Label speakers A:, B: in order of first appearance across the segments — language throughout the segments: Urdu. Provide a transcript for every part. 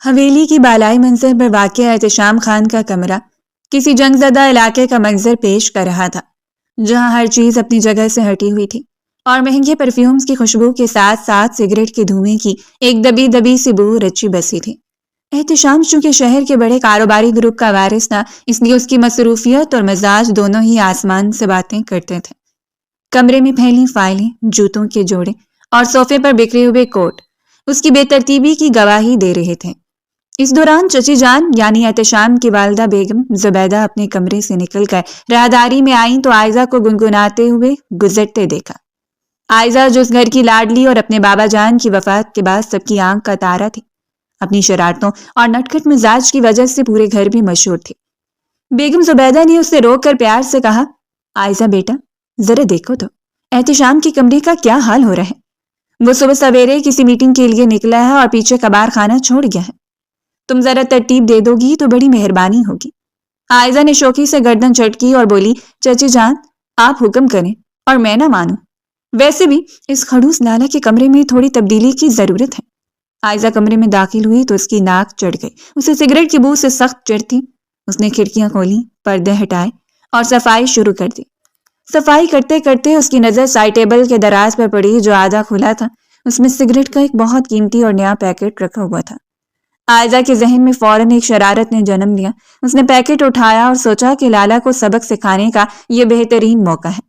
A: حویلی کی بالائی منزل پر واقع احتشام خان کا کمرہ کسی جنگ زدہ علاقے کا منظر پیش کر رہا تھا، جہاں ہر چیز اپنی جگہ سے ہٹی ہوئی تھی اور مہنگے پرفیومز کی خوشبو کے ساتھ ساتھ سگریٹ کے دھوئیں کی ایک دبی دبی سی بو رچی بسی تھی۔ احتشام چونکہ شہر کے بڑے کاروباری گروپ کا وارث تھا، اس لیے اس کی مصروفیت اور مزاج دونوں ہی آسمان سے باتیں کرتے تھے۔ کمرے میں پھیلی فائلیں، جوتوں کے جوڑے اور صوفے پر بکھرے ہوئے کوٹ اس کی بے ترتیبی کی گواہی دے رہے تھے۔ اس دوران چچی جان یعنی احتشام کی والدہ بیگم زبیدہ اپنے کمرے سے نکل کر راہداری میں آئیں تو عائزہ کو گنگناتے ہوئے گزرتے دیکھا۔ عائزہ جو اس گھر کی لاڈلی اور اپنے بابا جان کی وفات کے بعد سب کی آنکھ کا تارا تھی، اپنی شرارتوں اور نٹکھٹ مزاج کی وجہ سے پورے گھر بھی مشہور تھی۔ بیگم زبیدہ نے اسے روک کر پیار سے کہا، عائزہ بیٹا ذرا دیکھو تو احتشام کے کمرے کا کیا حال ہو رہا ہے۔ وہ صبح سویرے کسی میٹنگ کے لیے نکلا ہے اور پیچھے کباڑ خانہ چھوڑ گیا ہے۔ تم ذرا ترتیب دے دو گی تو بڑی مہربانی ہوگی۔ عائزہ نے شوخی سے گردن چٹکی اور بولی، چچی جان آپ حکم کریں اور میں نہ مانوں، ویسے بھی اس خڑوس لالا کے کمرے میں تھوڑی تبدیلی کی ضرورت ہے۔ عائزہ کمرے میں داخل ہوئی تو اس کی ناک چڑھ گئی، اسے سگریٹ کی بو سے سخت چڑ تھی۔ اس نے کھڑکیاں کھولیں، پردے ہٹائے اور صفائی شروع کر دی۔ صفائی کرتے کرتے اس کی نظر سائڈ ٹیبل کے دراز پر پڑی جو آدھا کھلا تھا، اس میں سگریٹ کا ایک بہت قیمتی اور نیا پیکٹ رکھا ہوا تھا۔ عائزہ کے ذہن میں فوراً ایک شرارت نے جنم لیا۔ اس نے پیکٹ اٹھایا اور سوچا کہ لالا کو سبق سکھانے کا یہ بہترین موقع ہے۔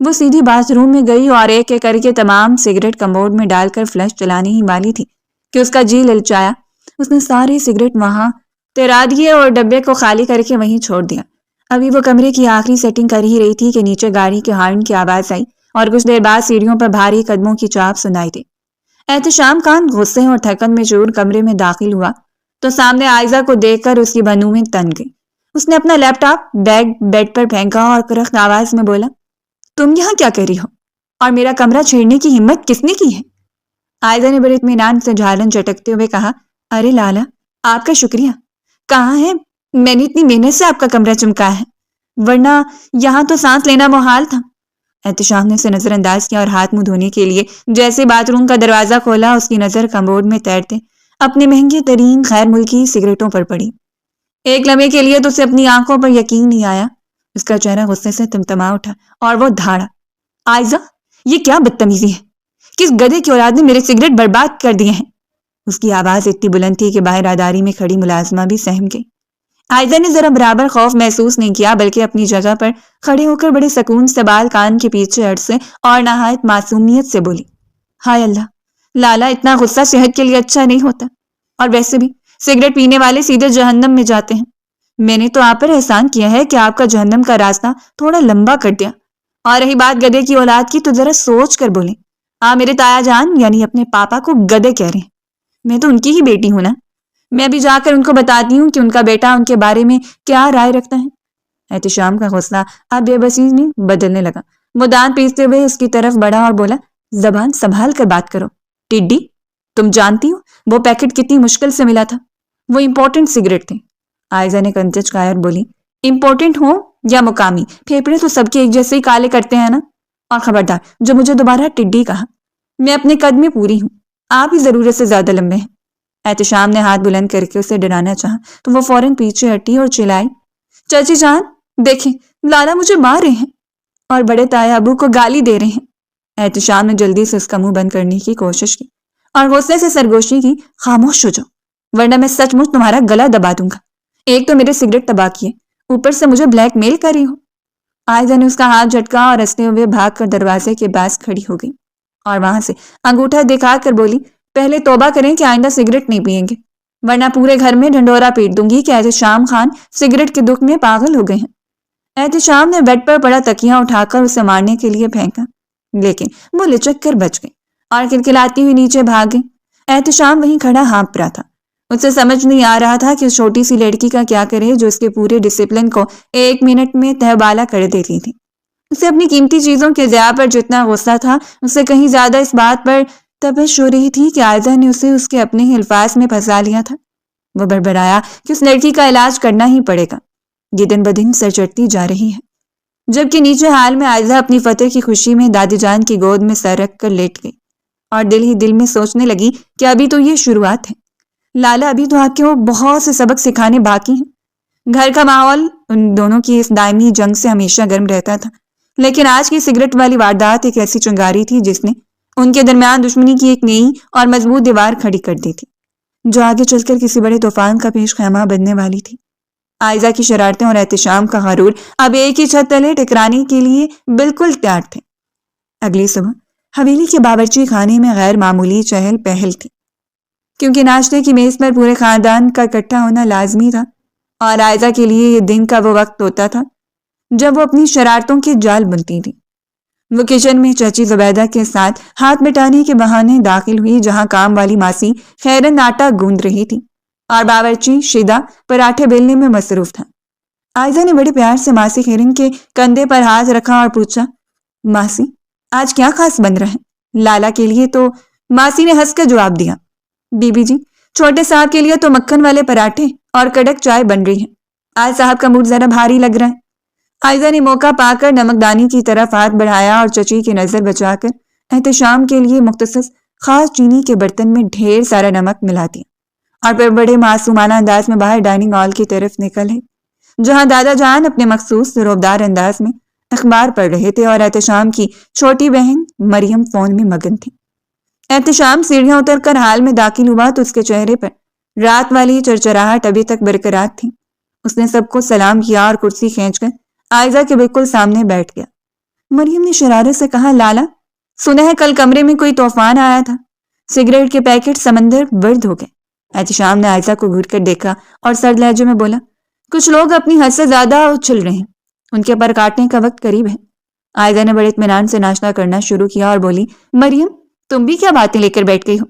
A: وہ سیدھی باتھ روم میں گئی اور ایک ایک کر کے تمام سگریٹ کموڈ میں ڈال کر فلش چلانے ہی والی تھی کہ اس کا جی للچایا۔ اس نے سارے سگریٹ وہاں تیرا دیے اور ڈبے کو خالی کر کے وہیں چھوڑ دیا۔ ابھی وہ کمرے کی آخری سیٹنگ کر ہی رہی تھی کہ نیچے گاڑی کے ہارن کی آواز آئی اور کچھ دیر بعد سیڑھیوں پر بھاری قدموں کی چاپ سنائی دی۔ احتشام خان غصے اور تھکن میں چور کمرے میں داخل ہوا تو سامنے عائزہ کو دیکھ کر اس کی بھنویں تن گئی۔ اس نے اپنا لیپ ٹاپ بیگ بیڈ پر پھینکا اور کرخت آواز میں بولا، تم یہاں کیا کر رہی ہو اور میرا کمرہ چھیڑنے کی ہمت کس نے کی ہے؟ عائزہ نے بڑے اطمینان سے جھالن چٹکتے ہوئے کہا، ارے لالا آپ کا شکریہ، کہاں ہے، میں نے اتنی محنت سے آپ کا کمرہ چمکایا ہے، ورنہ یہاں تو سانس لینا محال تھا۔ احتشام نے اسے نظر انداز کیا اور ہاتھ منہ دھونے کے لیے جیسے باتھ روم کا دروازہ کھولا، اس کی نظر کموڈ میں تیرتے اپنے مہنگے ترین غیر ملکی سگریٹوں پر پڑی۔ ایک لمحے کے لیے تو اسے اپنی آنکھوں پر یقین نہیں آیا۔ اس کا چہرہ غصے سے تمتما اٹھا اور وہ دھاڑا، عائزہ یہ کیا بدتمیزی ہے، کس گدھے کی اولاد نے میرے سگریٹ برباد کر دیے ہیں؟ اس کی آواز اتنی بلند تھی کہ باہر راداری میں کھڑی ملازمہ بھی سہم گئی۔ عائزہ نے ذرا برابر خوف محسوس نہیں کیا، بلکہ اپنی جگہ پر کھڑے ہو کر بڑے سکون سے بال کان کے پیچھے اڑسے اور نہایت معصومیت سے بولی، ہائے اللہ، لالا اتنا غصہ صحت کے لیے اچھا نہیں ہوتا، اور ویسے بھی سگریٹ پینے والے سیدھے جہنم میں جاتے ہیں۔ میں نے تو آپ پر احسان کیا ہے کہ آپ کا جہنم کا راستہ تھوڑا لمبا کر دیا، اور رہی بات گدھے کی اولاد کی تو ذرا سوچ کر بولیں۔ میرے تایا جان یعنی اپنے پاپا کو گدھے کہہ رہے ہیں، میں تو ان کی ہی بیٹی ہوں نا، میں ابھی جا کر ان کو بتاتی ہوں کہ ان کا بیٹا ان کے بارے میں کیا رائے رکھتا ہے۔ احتشام کا غصہ اب بے بسی میں بدلنے لگا۔ وہ دانت پیستے ہوئے اس کی طرف بڑھا اور بولا، زبان سنبھال کر بات کرو ٹڈی، تم جانتی ہو وہ پیکٹ کتنی مشکل سے ملا تھا، وہ امپورٹنٹ سگریٹ تھے۔ عائزہ نے کنچج کھایا اور بولی، امپورٹنٹ ہو یا مقامی، پھیپھڑے تو سب کے ایک جیسے ہی کالے کرتے ہیں نا، اور خبردار جو مجھے دوبارہ ٹڈی کہا، میں اپنے قد میں پوری ہوں، آپ ہی ضرورت سے زیادہ لمبے ہیں۔ احتشام نے ہاتھ بلند کر کے اسے ڈرانا چاہا تو وہ فوراً پیچھے ہٹی اور چلائی، چچی جان دیکھیں لالا مجھے مار رہے ہیں اور بڑے تایا ابو کو گالی دے رہے ہیں۔ احتشام نے جلدی سے اس کا منہ بند کرنے کی کوشش کی اور غصے سے سرگوشی کی، خاموش ہو جاؤ ورنہ میں سچ مچ تمہارا گلا دبا دوں گا، ایک تو میرے سگریٹ تباہ کیے، اوپر سے مجھے بلیک میل کر رہی ہو۔ عائزہ نے اس کا ہاتھ جھٹکا اور ہنستے ہوئے بھاگ کر دروازے کے پاس کھڑی ہو گئی اور وہاں سے انگوٹھا دکھا کر بولی، پہلے توبہ کریں کہ آئندہ سگریٹ نہیں پئیں گے، ورنہ پورے گھر میں ڈھنڈورا پیٹ دوں گی کہ احتشام خان سگریٹ کے دکھ میں پاگل ہو گئے ہیں۔ احتشام نے بیڈ پر پڑا تکیہ اٹھا کر اسے مارنے کے لیے پھینکا، لیکن وہ لچک کر بچ گئی اور کلکلاتی ہوئی نیچے بھاگ گئی۔ احتشام وہیں کھڑا ہانپ رہا تھا، اسے سمجھ نہیں آ رہا تھا کہ اس چھوٹی سی لڑکی کا کیا کرے جو اس کے پورے ڈسپلن کو ایک منٹ میں تہبالا کر دیتی تھی۔ اسے اپنی قیمتی چیزوں کے ضیاع پر جتنا غصہ تھا، اس سے کہیں زیادہ اس بات پر تپش ہو رہی تھی کہ عائزہ نے اسے اس کے اپنے ہی الفاظ میں پھنسا لیا تھا۔ وہ بڑبڑایا کہ اس لڑکی کا علاج کرنا ہی پڑے گا، یہ دن بدن سر چڑھتی جا رہی ہے، جبکہ نیچے حال میں عائزہ اپنی فتح کی خوشی میں دادی جان کی گود میں سر رکھ کر لیٹ گئی اور دل ہی دل میں سوچنے لگی کہ ابھی تو یہ شروعات ہے، لالا ابھی تو آپ کے وہ بہت سے سبق سکھانے باقی ہیں۔ گھر کا ماحول ان دونوں کی اس دائمی جنگ سے ہمیشہ گرم رہتا تھا، لیکن آج کی سگریٹ والی واردات ایک ایسی چنگاری تھی جس نے ان کے درمیان دشمنی کی ایک نئی اور مضبوط دیوار کھڑی کر دی تھی، جو آگے چل کر کسی بڑے طوفان کا پیش خیمہ بننے والی تھی۔ عائزہ کی شرارتیں اور احتشام کا غرور اب ایک ہی چھت تلے ٹکرانے کے لیے بالکل تیار تھے۔ اگلی صبح حویلی کے باورچی خانے میں غیر معمولی چہل پہل تھی، کیونکہ ناشتے کی میز پر پورے خاندان کا اکٹھا ہونا لازمی تھا، اور عائزہ کے لیے یہ دن کا وہ وقت ہوتا تھا جب وہ اپنی شرارتوں کے جال بنتی تھی۔ وہ کچن میں چچی زبیدہ کے ساتھ ہاتھ مٹانے کے بہانے داخل ہوئی، جہاں کام والی ماسی خیرن آٹا گوندھ رہی تھی اور باورچی شیدا پراٹھے بیلنے میں مصروف تھا۔ عائزہ نے بڑے پیار سے ماسی خیرن کے کندھے پر ہاتھ رکھا اور پوچھا، ماسی آج کیا خاص بن رہا ہے؟ لالا کے لیے تو… ماسی نے ہنس کر جواب دیا، بی بی جی چھوٹے صاحب کے لیے تو مکھن والے پراٹھے اور کڑک چائے بن رہی ہے، آج صاحب کا موڈ ذرا بھاری لگ رہا ہے۔ عائزہ نے موقع پا کر نمکدانی کی طرف ہاتھ بڑھایا اور چچی کی نظر بچا کر احتشام کے لیے مختص خاص چینی کے برتن میں ڈھیر سارا نمک ملا دیا، اور پھر بڑے معصومانہ انداز میں باہر ڈائننگ ہال کی طرف نکل ہے، جہاں دادا جان اپنے مخصوص روبدار انداز میں اخبار پڑھ رہے تھے اور احتشام کی چھوٹی بہن مریم فون میں مگن تھی۔ احتشام سیڑھیاں اتر کر ہال میں داخل ہوا تو اس کے چہرے پر رات والی چرچراہٹ ابھی تک برقرار تھی۔ اس نے سب کو سلام کیا اور کرسی کھینچ کر عائزہ کے بالکل سامنے بیٹھ گیا۔ مریم نے شرارت سے کہا، لالا سنا ہے کل کمرے میں کوئی طوفان آیا تھا، سگریٹ کے پیکٹ سمندر برد ہو گئے۔ احتشام نے عائزہ کو گھور کر دیکھا اور سرد لہجے میں بولا، کچھ لوگ اپنی حد سے زیادہ اچھل رہے ہیں، ان کے پر کاٹنے کا وقت قریب ہے۔ عائزہ نے بڑے اطمینان سے ناشتہ کرنا شروع کیا اور بولی، مریم تم بھی کیا باتیں لے کر بیٹھ گئی ہو؟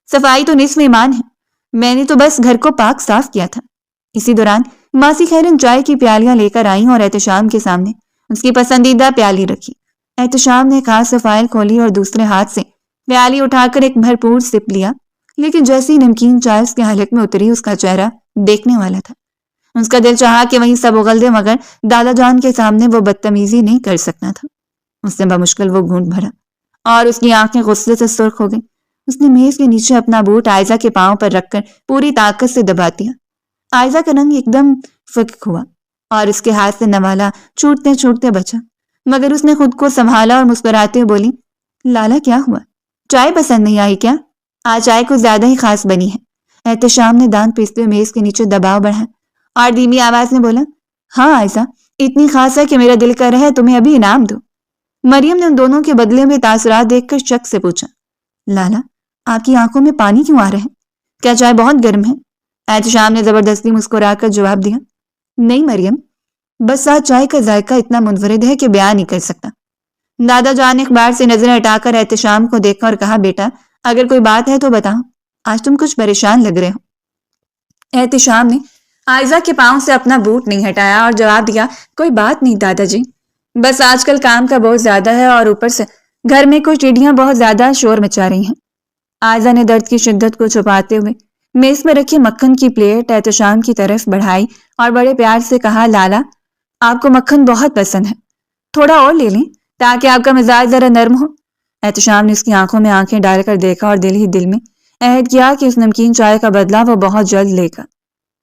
A: صفائی تو نصف ایمان ہے، میں نے تو بس گھر کو پاک صاف کیا تھا۔ اسی دوران ماسی خیرن چائے کی پیالیاں لے کر آئیں اور احتشام کے سامنے اس کی پسندیدہ پیالی رکھی۔ احتشام نے ایک ہاتھ سے فائل کھولی اور دوسرے ہاتھ سے پیالی اٹھا کر ایک بھرپور سپ لیا، لیکن جیسی نمکین چائے اس کے حلق میں اتری اس کا چہرہ دیکھنے والا تھا۔ اس کا دل چاہا کہ وہیں سب اگل دے، مگر دادا جان کے سامنے وہ بدتمیزی نہیں کر سکتا تھا۔ اس نے بمشکل وہ گھونٹ بھرا اور اس کی آنکھیں غصے سے سرخ ہو گئیں۔ اس نے میز کے نیچے اپنا بوٹ عائزہ کے پاؤں پر رکھ کر پوری طاقت سے دبا دیا۔ عائزہ کا رنگ ایک دم فک ہوا اور اس کے ہاتھ سے نوالا چھوٹتے چھوٹتے بچا، مگر اس نے خود کو سنبھالا اور مسکراتے بولی، لالا کیا ہوا؟ چائے پسند نہیں آئی کیا؟ آج چائے کچھ زیادہ ہی خاص بنی ہے۔ احتشام نے دانت پیستے ہوئے میز کے نیچے دباؤ بڑھا اور دھیمی آواز میں بولا، ہاں عائزہ اتنی خاص ہے کہ میرا دل کر رہا ہے تمہیں ابھی انعام دو۔ مریم نے ان دونوں کے بدلے میں تاثرات دیکھ کر شک سے پوچھا، لالا آپ کی آنکھوں میں پانی کیوں آ رہا ہے؟ کیا چائے بہت گرم ہے؟ احتشام نے زبردستی مسکرا کر جواب دیا، نہیں مریم، بس آج چائے کا ذائقہ اتنا منفرد ہے کہ بیان نہیں کر سکتا۔ دادا جان نے اخبار سے نظریں ہٹا کر احتشام کو دیکھا اور کہا، بیٹا اگر کوئی بات ہے تو بتاؤ، آج تم کچھ پریشان لگ رہے ہو۔ احتشام نے عائزہ کے پاؤں سے اپنا بوٹ نہیں ہٹایا اور جواب دیا، کوئی بات نہیں دادا جی، بس آج کل کام کا بہت زیادہ ہے اور اوپر سے گھر میں کوئی چڑیاں بہت زیادہ شور مچا رہی ہیں۔ عائزہ نے درد کی شدت کو چھپاتے ہوئے میز پر رکھی مکھن کی پلیٹ احتشام کی طرف بڑھائی اور بڑے پیار سے کہا، لالا آپ کو مکھن بہت پسند ہے، تھوڑا اور لے لیں تاکہ آپ کا مزاج ذرا نرم ہو۔ احتشام نے اس کی آنکھوں میں آنکھیں ڈال کر دیکھا اور دل ہی دل میں عہد کیا کہ اس نمکین چائے کا بدلہ وہ بہت جلد لے گا۔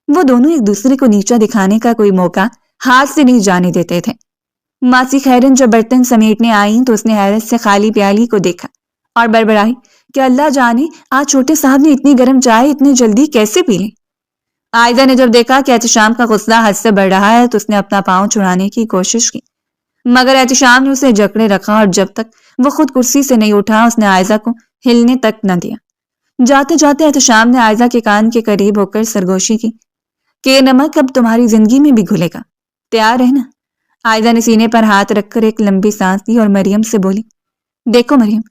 A: وہ دونوں ایک دوسرے کو نیچا دکھانے کا کوئی موقع ہاتھ سے نہیں جانے دیتے تھے۔ ماسی خیرن جب برتن سمیٹنے آئیں تو اس نے حیرت سے خالی پیالی کو دیکھا اور بڑبڑائی کہ اللہ جانے آج چھوٹے صاحب نے اتنی گرم چائے اتنی جلدی کیسے پی لی۔ عائزہ نے جب دیکھا کہ احتشام کا غصہ حد سے بڑھ رہا ہے تو اس نے اپنا پاؤں چھڑانے کی کوشش کی، مگر احتشام نے اسے جکڑے رکھا اور جب تک وہ خود کرسی سے نہیں اٹھا اس نے عائزہ کو ہلنے تک نہ دیا۔ جاتے جاتے احتشام نے عائزہ کے کان کے قریب ہو کر سرگوشی کی کہ یہ نمک اب تمہاری زندگی میں بھی گھلے گا، تیار ہے نا؟ عائزہ نے سینے پر ہاتھ رکھ کر ایک لمبی سانس لی اور مریم سے بولی، دیکھو مریم،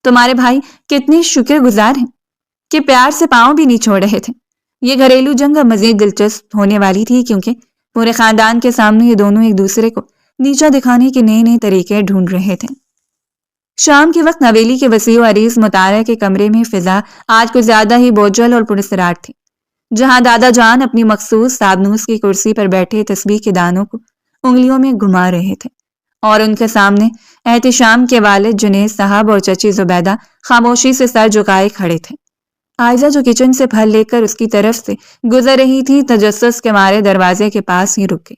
A: تمہارے بھائی کتنے شکر گزار ہیں کہ پیار سے پاؤں بھی نہیں چھوڑ رہے تھے۔ یہ گھریلو جنگ اب مزید دلچسپ ہونے والی تھی کیونکہ پورے خاندان کے سامنے یہ دونوں ایک دوسرے کو نیچا دکھانے کے نئے نئے طریقے ڈھونڈ رہے تھے۔ شام کے وقت حویلی کے وسیع و عریض مطالعہ کے کمرے میں فضا آج کچھ زیادہ ہی بوجھل اور پراسرار تھی، جہاں دادا جان اپنی مخصوص سابنوس کی کرسی پر بیٹھے تسبیح کے دانوں کو انگلیوں میں گھما رہے تھے اور ان کے سامنے احتشام کے والد جنید صاحب اور چچی زبیدہ خاموشی سے سر جھکائے کھڑے تھے۔ عائزہ جو کچن سے پھل لے کر اس کی طرف سے گزر رہی تھی تجسس کے مارے دروازے کے پاس ہی رک گئی۔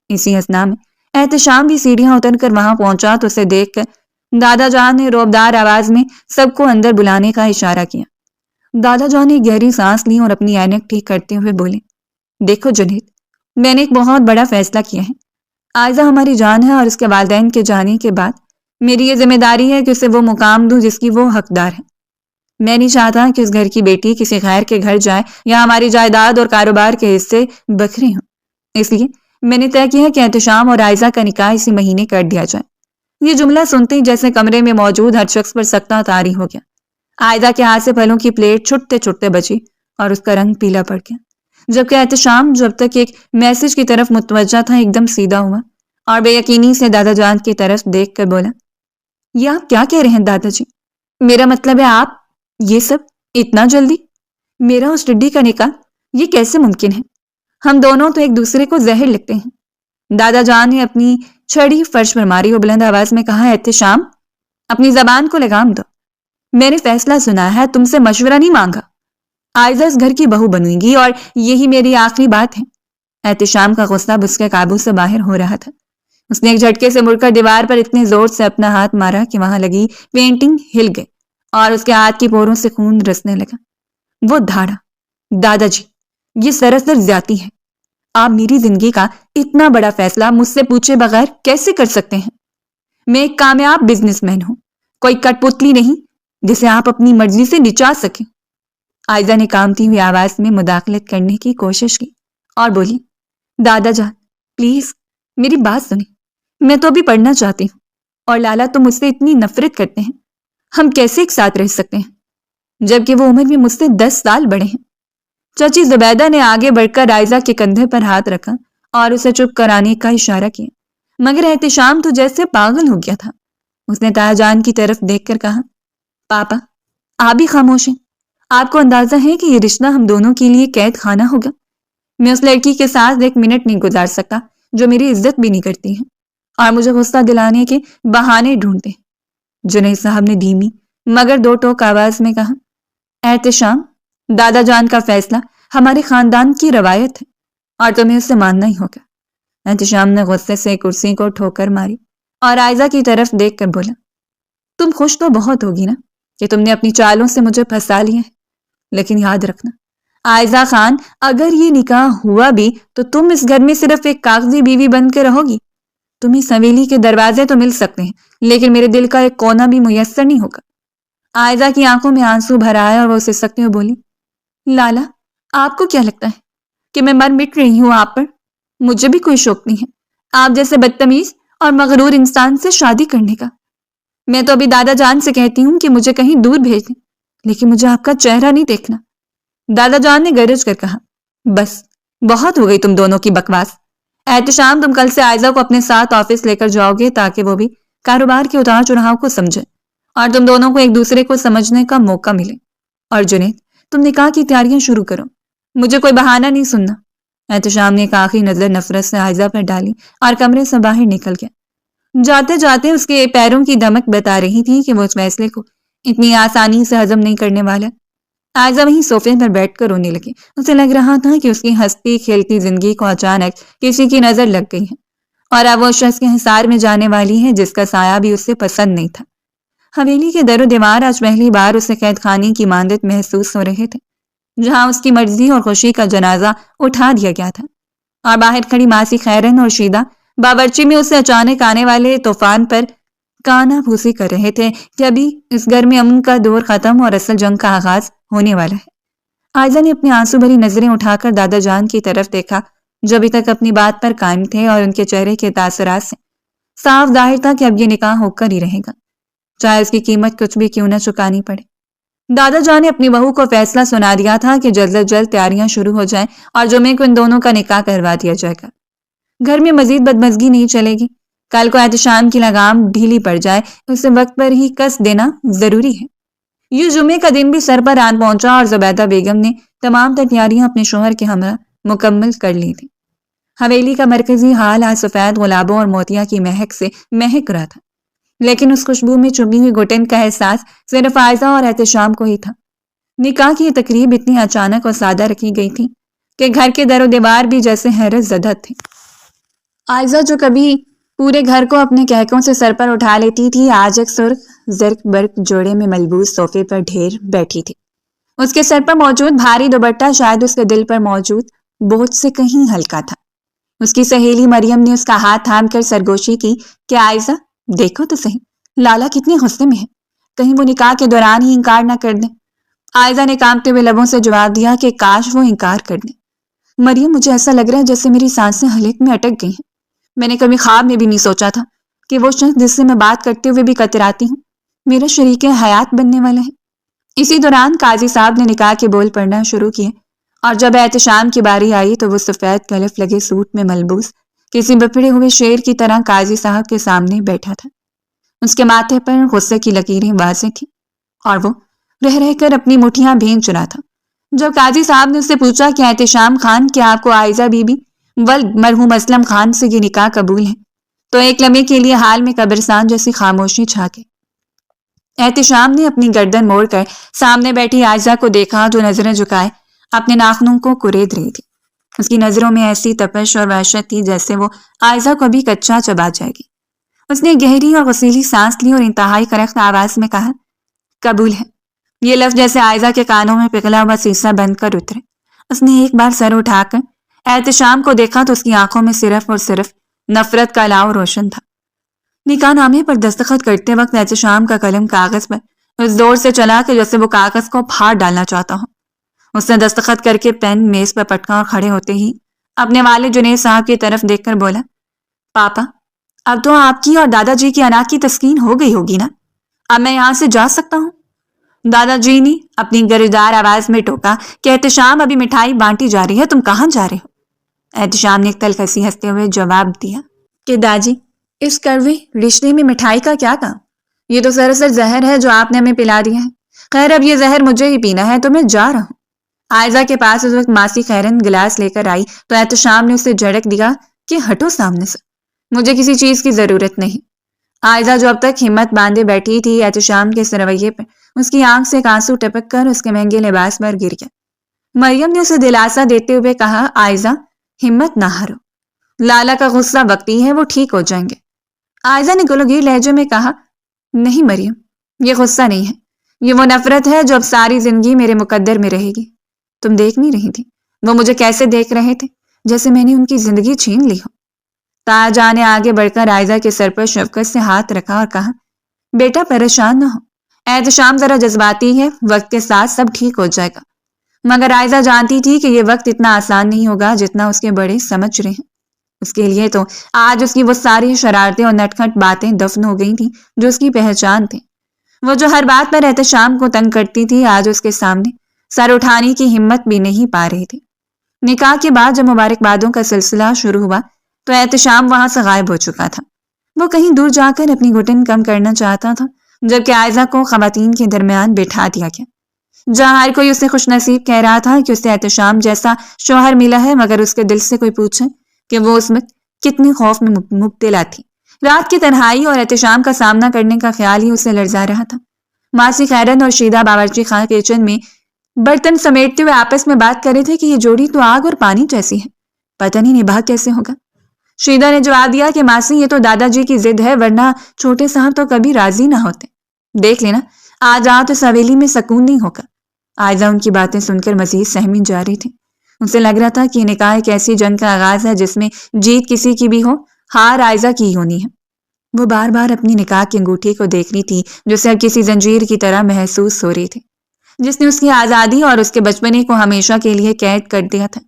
A: اسی اثنا میں احتشام بھی سیڑھیاں اتر کر وہاں پہنچا تو اسے دیکھ کر دادا جان نے روبدار آواز میں سب کو اندر بلانے کا اشارہ کیا۔ دادا جان نے گہری سانس لی اور اپنی اینک ٹھیک کرتے ہوئے بولے، دیکھو جنید، میں نے ایک بہت بڑا فیصلہ کیا ہے۔ عائزہ ہماری جان ہے اور اس کے والدین کے جانے کے بعد میری یہ ذمہ داری ہے کہ اسے وہ مقام دوں جس کی وہ حقدار ہے۔ میں نہیں چاہتا کہ اس گھر کی بیٹی کسی غیر کے گھر جائے یا ہماری جائیداد اور کاروبار کے حصے بکھرے ہوں۔ اس لیے میں نے طے کیا ہے کہ احتشام اور عائزہ کا نکاح اسی مہینے کر دیا جائے۔ یہ جملہ سنتے ہی جیسے کمرے میں موجود ہر شخص پر سکتہ طاری ہو گیا۔ عائزہ کے ہاتھ سے پھلوں کی پلیٹ چھٹتے چھٹتے بچی اور اس کا رنگ پیلا پڑ گیا، جبکہ احتشام جو اب تک ایک میسج کی طرف متوجہ تھا ایک دم سیدھا ہوا اور بے یقینی سے دادا جان کی طرف دیکھ کر بولا، یہ آپ کیا کہہ رہے ہیں دادا جی؟ میرا مطلب ہے آپ یہ سب اتنا جلدی؟ میرا اس ٹڈی کا نکاح یہ کیسے ممکن ہے؟ ہم دونوں تو ایک دوسرے کو زہر لگتے ہیں۔ دادا جان نے اپنی چھڑی فرش پر ماری اور بلند آواز میں کہا، احتشام اپنی زبان کو لگام دو، میں نے فیصلہ سنا ہے، تم سے مشورہ نہیں مانگا۔ عائزہ اس گھر کی بہو بنے گی اور یہی میری آخری بات ہے۔ احتشام کا غصہ اس کے قابو سے باہر ہو رہا تھا۔ اس نے ایک جھٹکے سے مڑ کر دیوار پر اتنے زور سے اپنا ہاتھ مارا کہ وہاں لگی پینٹنگ ہل گئی اور اس کے ہاتھ کی پوروں سے خون رسنے لگا۔ وہ دھاڑا، دادا جی یہ سراسر زیادتی ہے۔ آپ میری زندگی کا اتنا بڑا فیصلہ مجھ سے پوچھے بغیر کیسے کر سکتے ہیں؟ میں ایک کامیاب بزنس مین ہوں، کوئی کٹ پتلی نہیں جسے آپ اپنی مرضی سے نچا سکیں۔ عائزہ نے کامتی ہوئی آواز میں مداخلت کرنے کی کوشش کی اور بولی، دادا جان پلیز میری بات سنیں، میں تو ابھی پڑھنا چاہتی ہوں اور لالا تم مجھ سے اتنی نفرت کرتے ہیں، ہم کیسے ایک ساتھ رہ سکتے ہیں جبکہ وہ عمر میں مجھ سے 10 سال بڑے ہیں۔ چچی زبیدہ نے آگے بڑھ کر عائزہ کے کندھے پر ہاتھ رکھا اور اسے چپ کرانے کا اشارہ کیا، مگر احتشام تو جیسے پاگل ہو گیا تھا۔ اس نے تایا جان کی طرف دیکھ کر کہا، پاپا آپ بھی خاموش ہیں، آپ کو اندازہ ہے کہ یہ رشتہ ہم دونوں کے لیے قید خانہ ہوگا۔ میں اس لڑکی کے ساتھ ایک منٹ نہیں گزار سکتا جو میری عزت بھی نہیں کرتی ہے اور مجھے غصہ دلانے کے بہانے ڈھونڈتے ہیں۔ جنید صاحب نے دھیمی مگر دو ٹوک آواز میں کہا، احتشام دادا جان کا فیصلہ ہمارے خاندان کی روایت ہے اور تمہیں اسے ماننا ہی ہوگا۔ احتشام نے غصے سے کرسی کو ٹھوکر ماری اور عائزہ کی طرف دیکھ کر بولا، تم خوش تو بہت ہوگی نا کہ تم نے اپنی چالوں سے مجھے پھنسا لیا ہے، لیکن یاد رکھنا عائزہ خان، اگر یہ نکاح ہوا بھی تو تم اس گھر میں صرف ایک کاغذی بیوی بن کے رہو گی۔ تمہیں حویلی کے دروازے تو مل سکتے ہیں لیکن میرے دل کا ایک کونا بھی میسر نہیں ہوگا۔ عائزہ کی آنکھوں میں آنسو بھر آئے اور وہ سسکتے ہوئے بولی، لالا آپ کو کیا لگتا ہے کہ میں مر مٹ رہی ہوں آپ پر؟ مجھے بھی کوئی شوق نہیں ہے آپ جیسے بدتمیز اور مغرور انسان سے شادی کرنے کا۔ میں تو ابھی دادا جان سے کہتی ہوں کہ مجھے کہیں دور بھیج دیں، لیکن مجھے آپ کا چہرہ نہیں دیکھنا۔ دادا جان نے گرج کر کہا، بس بہت ہو گئی تم دونوں کی بکواس۔ احتشام تم کل سے عائزہ کو اپنے ساتھ آفس لے کر جاؤ گے تاکہ وہ بھی کاروبار کے اتار چڑھاؤ کو سمجھے اور تم دونوں کو ایک دوسرے کو سمجھنے کا موقع ملے۔ اور جنید تم نکاح کی تیاریاں شروع کرو، مجھے کوئی بہانہ نہیں سننا۔ احتشام نے ایک آخری نظر نفرت سے عائزہ پر ڈالی اور کمرے سے باہر نکل گیا۔ جاتے جاتے اس کے پیروں کی دمک بتا رہی تھی کہ وہ اس فیصلے کو اتنی آسانی سے ہضم نہیں کرنے والا۔ عائزہ وہیں صوفے پر بیٹھ کر رونے لگی۔ اسے لگ رہا تھا کہ اس کی ہنستی کھیلتی زندگی کو اچانک کسی کی نظر لگ گئی ہے اور اب وہ شخص کے حصار میں جانے والی ہے جس کا سایہ بھی اسے پسند نہیں تھا۔ حویلی کے در و دیوار آج پہلی بار اسے قید خانے کی مانند محسوس ہو رہے تھے، جہاں اس کی مرضی اور خوشی کا جنازہ اٹھا دیا گیا تھا، اور باہر کھڑی ماسی خیرن اور شیدہ باورچی میں اسے اچانک آنے والے طوفان پر کانا پھوسی کر رہے تھے کہ ابھی اس گھر میں امن کا دور ختم اور اصل جنگ کا آغاز ہونے والا ہے۔ عائزہ نے اپنی آنسو بھری نظریں اٹھا کر دادا جان کی طرف دیکھا جو ابھی تک اپنی بات پر قائم تھے، اور ان کے چہرے کے تاثرات سے صاف ظاہر تھا کہ اب یہ نکاح ہو کر ہی رہے گا، چاہے اس کی قیمت کچھ بھی کیوں نہ چکانی پڑے۔ دادا جان نے اپنی بہو کو فیصلہ سنا دیا تھا کہ جلد از جلد تیاریاں شروع ہو جائیں اور جمعے کو ان دونوں کا نکاح کروا دیا جائے گا۔ گھر میں مزید بدمزگی نہیں چلے گی۔ کل کو احتشام کی لگام ڈھیلی پڑ جائے اسے وقت پر ہی کس دینا ضروری ہے۔ یہ جمعے کا دن بھی سر پر آن پہنچا اور زبیدہ بیگم نے تمام تیاریاں اپنے شوہر کے ہمراہ مکمل کر لی تھی۔ حویلی کا مرکزی حال آج سفید گلابوں اور موتیا کی مہک سے مہک رہا تھا، لیکن اس خوشبو میں چبھی ہوئی گھٹن کا احساس صرف عائزہ اور احتشام کو ہی تھا۔ نکاح کی یہ تقریب اتنی اچانک اور سادہ رکھی گئی تھی کہ گھر کے در و دیوار بھی جیسے حیرت زدہ تھے۔ عائزہ جو کبھی پورے گھر کو اپنے کہکوں سے سر پر اٹھا لیتی تھی، آج ایک سرخ زرق برق جوڑے میں ملبوس صوفے پر ڈھیر بیٹھی تھی۔ اس کے سر پر موجود بھاری دوپٹہ شاید اس کے دل پر موجود بوجھ سے کہیں ہلکا تھا۔ اس کی سہیلی مریم نے اس کا ہاتھ تھام کر سرگوشی کی کہ عائزہ دیکھو تو صحیح، لالا کتنے غصے میں ہے، کہیں وہ نکاح کے دوران ہی انکار نہ کر دیں۔ عائزہ نے کانپتے ہوئے لبوں سے جواب دیا کہ کاش وہ انکار کر دیں۔ مریم، مجھے ایسا لگ رہا ہے جیسے میری سانسیں حلق میں اٹک گئی ہیں۔ میں نے کبھی خواب میں بھی نہیں سوچا تھا کہ وہ شخص جس سے میں بات کرتے ہوئے بھی کتراتی ہوں میرا شریک حیات بننے والا ہے۔ اسی دوران قاضی صاحب نے نکاح کے بول پڑھنا شروع کیے اور جب احتشام کی باری آئی تو وہ سفید کلف لگے سوٹ میں ملبوس کسی بپھڑے ہوئے شیر کی طرح قاضی صاحب کے سامنے بیٹھا تھا۔ اس کے ماتھے پر غصے کی لکیریں واضح تھیں اور وہ رہ رہ کر اپنی مٹھیاں بھینچ رہا تھا۔ جب قاضی صاحب نے اس سے پوچھا کہ احتشام خان، کیا آپ کو عائزہ بی بی ولد مرحوم اسلم خان سے یہ نکاح قبول ہے، تو ایک لمحے کے لیے حال میں قبرستان جیسی خاموشی چھا گئی۔ احتشام نے اپنی گردن موڑ کر سامنے بیٹھی عائزہ کو دیکھا جو نظریں جھکائے اپنے ناخنوں کو کرید رہی تھی۔ اس کی نظروں میں ایسی تپش اور وحشت تھی جیسے وہ عائزہ کو بھی کچا چبا جائے گی۔ اس نے گہری اور غسیلی سانس لی اور انتہائی کرخت آواز میں کہا، قبول ہے۔ یہ لفظ جیسے عائزہ کے کانوں میں پگھلا ہوا سیسا بند کر اترے۔ اس نے ایک بار سر اٹھا کر احتشام کو دیکھا تو اس کی آنکھوں میں صرف اور صرف نفرت کا الاؤ روشن تھا۔ نکاح نامے پر دستخط کرتے وقت احتشام کا قلم کاغذ پر اس زور سے چلا کہ جیسے وہ کاغذ کو پھاڑ ڈالنا چاہتا ہو۔ اس نے دستخط کر کے پین میز پر پٹکا اور کھڑے ہوتے ہی اپنے والد جنید صاحب کی طرف دیکھ کر بولا، پاپا، اب تو آپ کی اور دادا جی کی انا کی تسکین ہو گئی ہوگی نا؟ اب میں یہاں سے جا سکتا ہوں؟ دادا جی نے اپنی گرجدار آواز میں ٹوکا کہ احتشام، ابھی مٹھائی بانٹی جا رہی ہے، تم کہاں جا رہے ہو؟ احتشام نے ایک تلخ ہنسی ہنستے ہوئے جواب دیا کہ داجی، اس کڑوے رشتے میں مٹھائی کا کیا کام؟ یہ تو سراسر زہر ہے جو آپ نے ہمیں پلا دیا ہے۔ خیر، اب یہ زہر مجھے ہی پینا ہے تو میں جا رہا ہوں۔ عائزہ کے پاس اس وقت ماسی خیرن گلاس لے کر آئی تو احتشام نے اسے جھڑک دیا کہ ہٹو سامنے سے، مجھے کسی چیز کی ضرورت نہیں۔ عائزہ جو اب تک ہمت باندھے بیٹھی تھی، احتشام کے اس رویے پر اس کی آنکھ سے ایک آنسو ٹپک کر اس کے مہنگے لباس پر گر گیا۔ مریم نے اسے دلاسا دیتے ہوئے کہا، عائزہ، ہمت نہ ہارو، لالا کا غصہ وقتی ہے، وہ ٹھیک ہو جائیں گے۔ عائزہ نے گلوگیر لہجے میں کہا، نہیں مریم، یہ غصہ نہیں ہے، یہ وہ نفرت ہے جو اب ساری زندگی میرے مقدر میں رہے گی۔ تم دیکھ نہیں رہی تھی وہ مجھے کیسے دیکھ رہے تھے، جیسے میں نے ان کی زندگی چھین لی ہو۔ تاجا نے آگے بڑھ کر عائزہ کے سر پر شفقت سے ہاتھ رکھا اور کہا، بیٹا پریشان نہ ہو، احتشام ذرا جذباتی ہے، وقت کے ساتھ سب ٹھیک ہو جائے گا۔ مگر عائزہ جانتی تھی کہ یہ وقت اتنا آسان نہیں ہوگا جتنا اس کے بڑے سمجھ رہے ہیں۔ اس کے لیے تو آج اس کی وہ ساری شرارتیں اور نٹکھٹ باتیں دفن ہو گئی تھیں جو اس کی پہچان تھیں۔ وہ جو ہر بات پر احتشام کو تنگ کرتی تھی، آج اس کے سامنے سر اٹھانے کی ہمت بھی نہیں پا رہی تھی۔ نکاح کے بعد جب مبارکبادوں کا سلسلہ شروع ہوا تو احتشام وہاں سے غائب ہو چکا تھا۔ وہ کہیں دور جا کر اپنی گھٹن کم کرنا چاہتا تھا، جبکہ عائزہ کو خواتین کے درمیان بٹھا دیا گیا، جہاں ہر کوئی اسے خوش نصیب کہہ رہا تھا کہ اسے احتشام جیسا شوہر ملا ہے، مگر اس کے دل سے کوئی پوچھے کہ وہ اس وقت کتنی خوف میں مبتلا تھی۔ رات کی تنہائی اور احتشام کا سامنا کرنے کا خیال ہی اسے لرزا رہا تھا۔ ماسی خیرن اور شیدہ باورچی خانہ کچن میں برتن سمیٹتے ہوئے آپس میں بات کر رہے تھے کہ یہ جوڑی تو آگ اور پانی جیسی ہے، پتہ نہیں نباہ کیسے ہوگا۔ شیدہ نے جواب دیا کہ ماسی، یہ تو دادا جی کی ضد ہے، ورنہ چھوٹے صاحب تو کبھی راضی نہ ہوتے۔ دیکھ لینا، آج تو اس حویلی میں سکون نہیں ہوگا۔ عائزہ ان کی باتیں سن کر مزید سہمی جا رہی تھی۔ اسے لگ رہا تھا کہ نکاح ایک ایسی جنگ کا آغاز ہے جس میں جیت کسی کی بھی ہو، ہار عائزہ کی ہی ہونی ہے۔ وہ بار بار اپنی نکاح کی انگوٹھی کو دیکھ رہی تھی جو اسے اب کسی زنجیر کی طرح محسوس ہو رہی تھی، جس نے اس کی آزادی اور اس کے بچپنے کو ہمیشہ کے لیے قید کر دیا تھا۔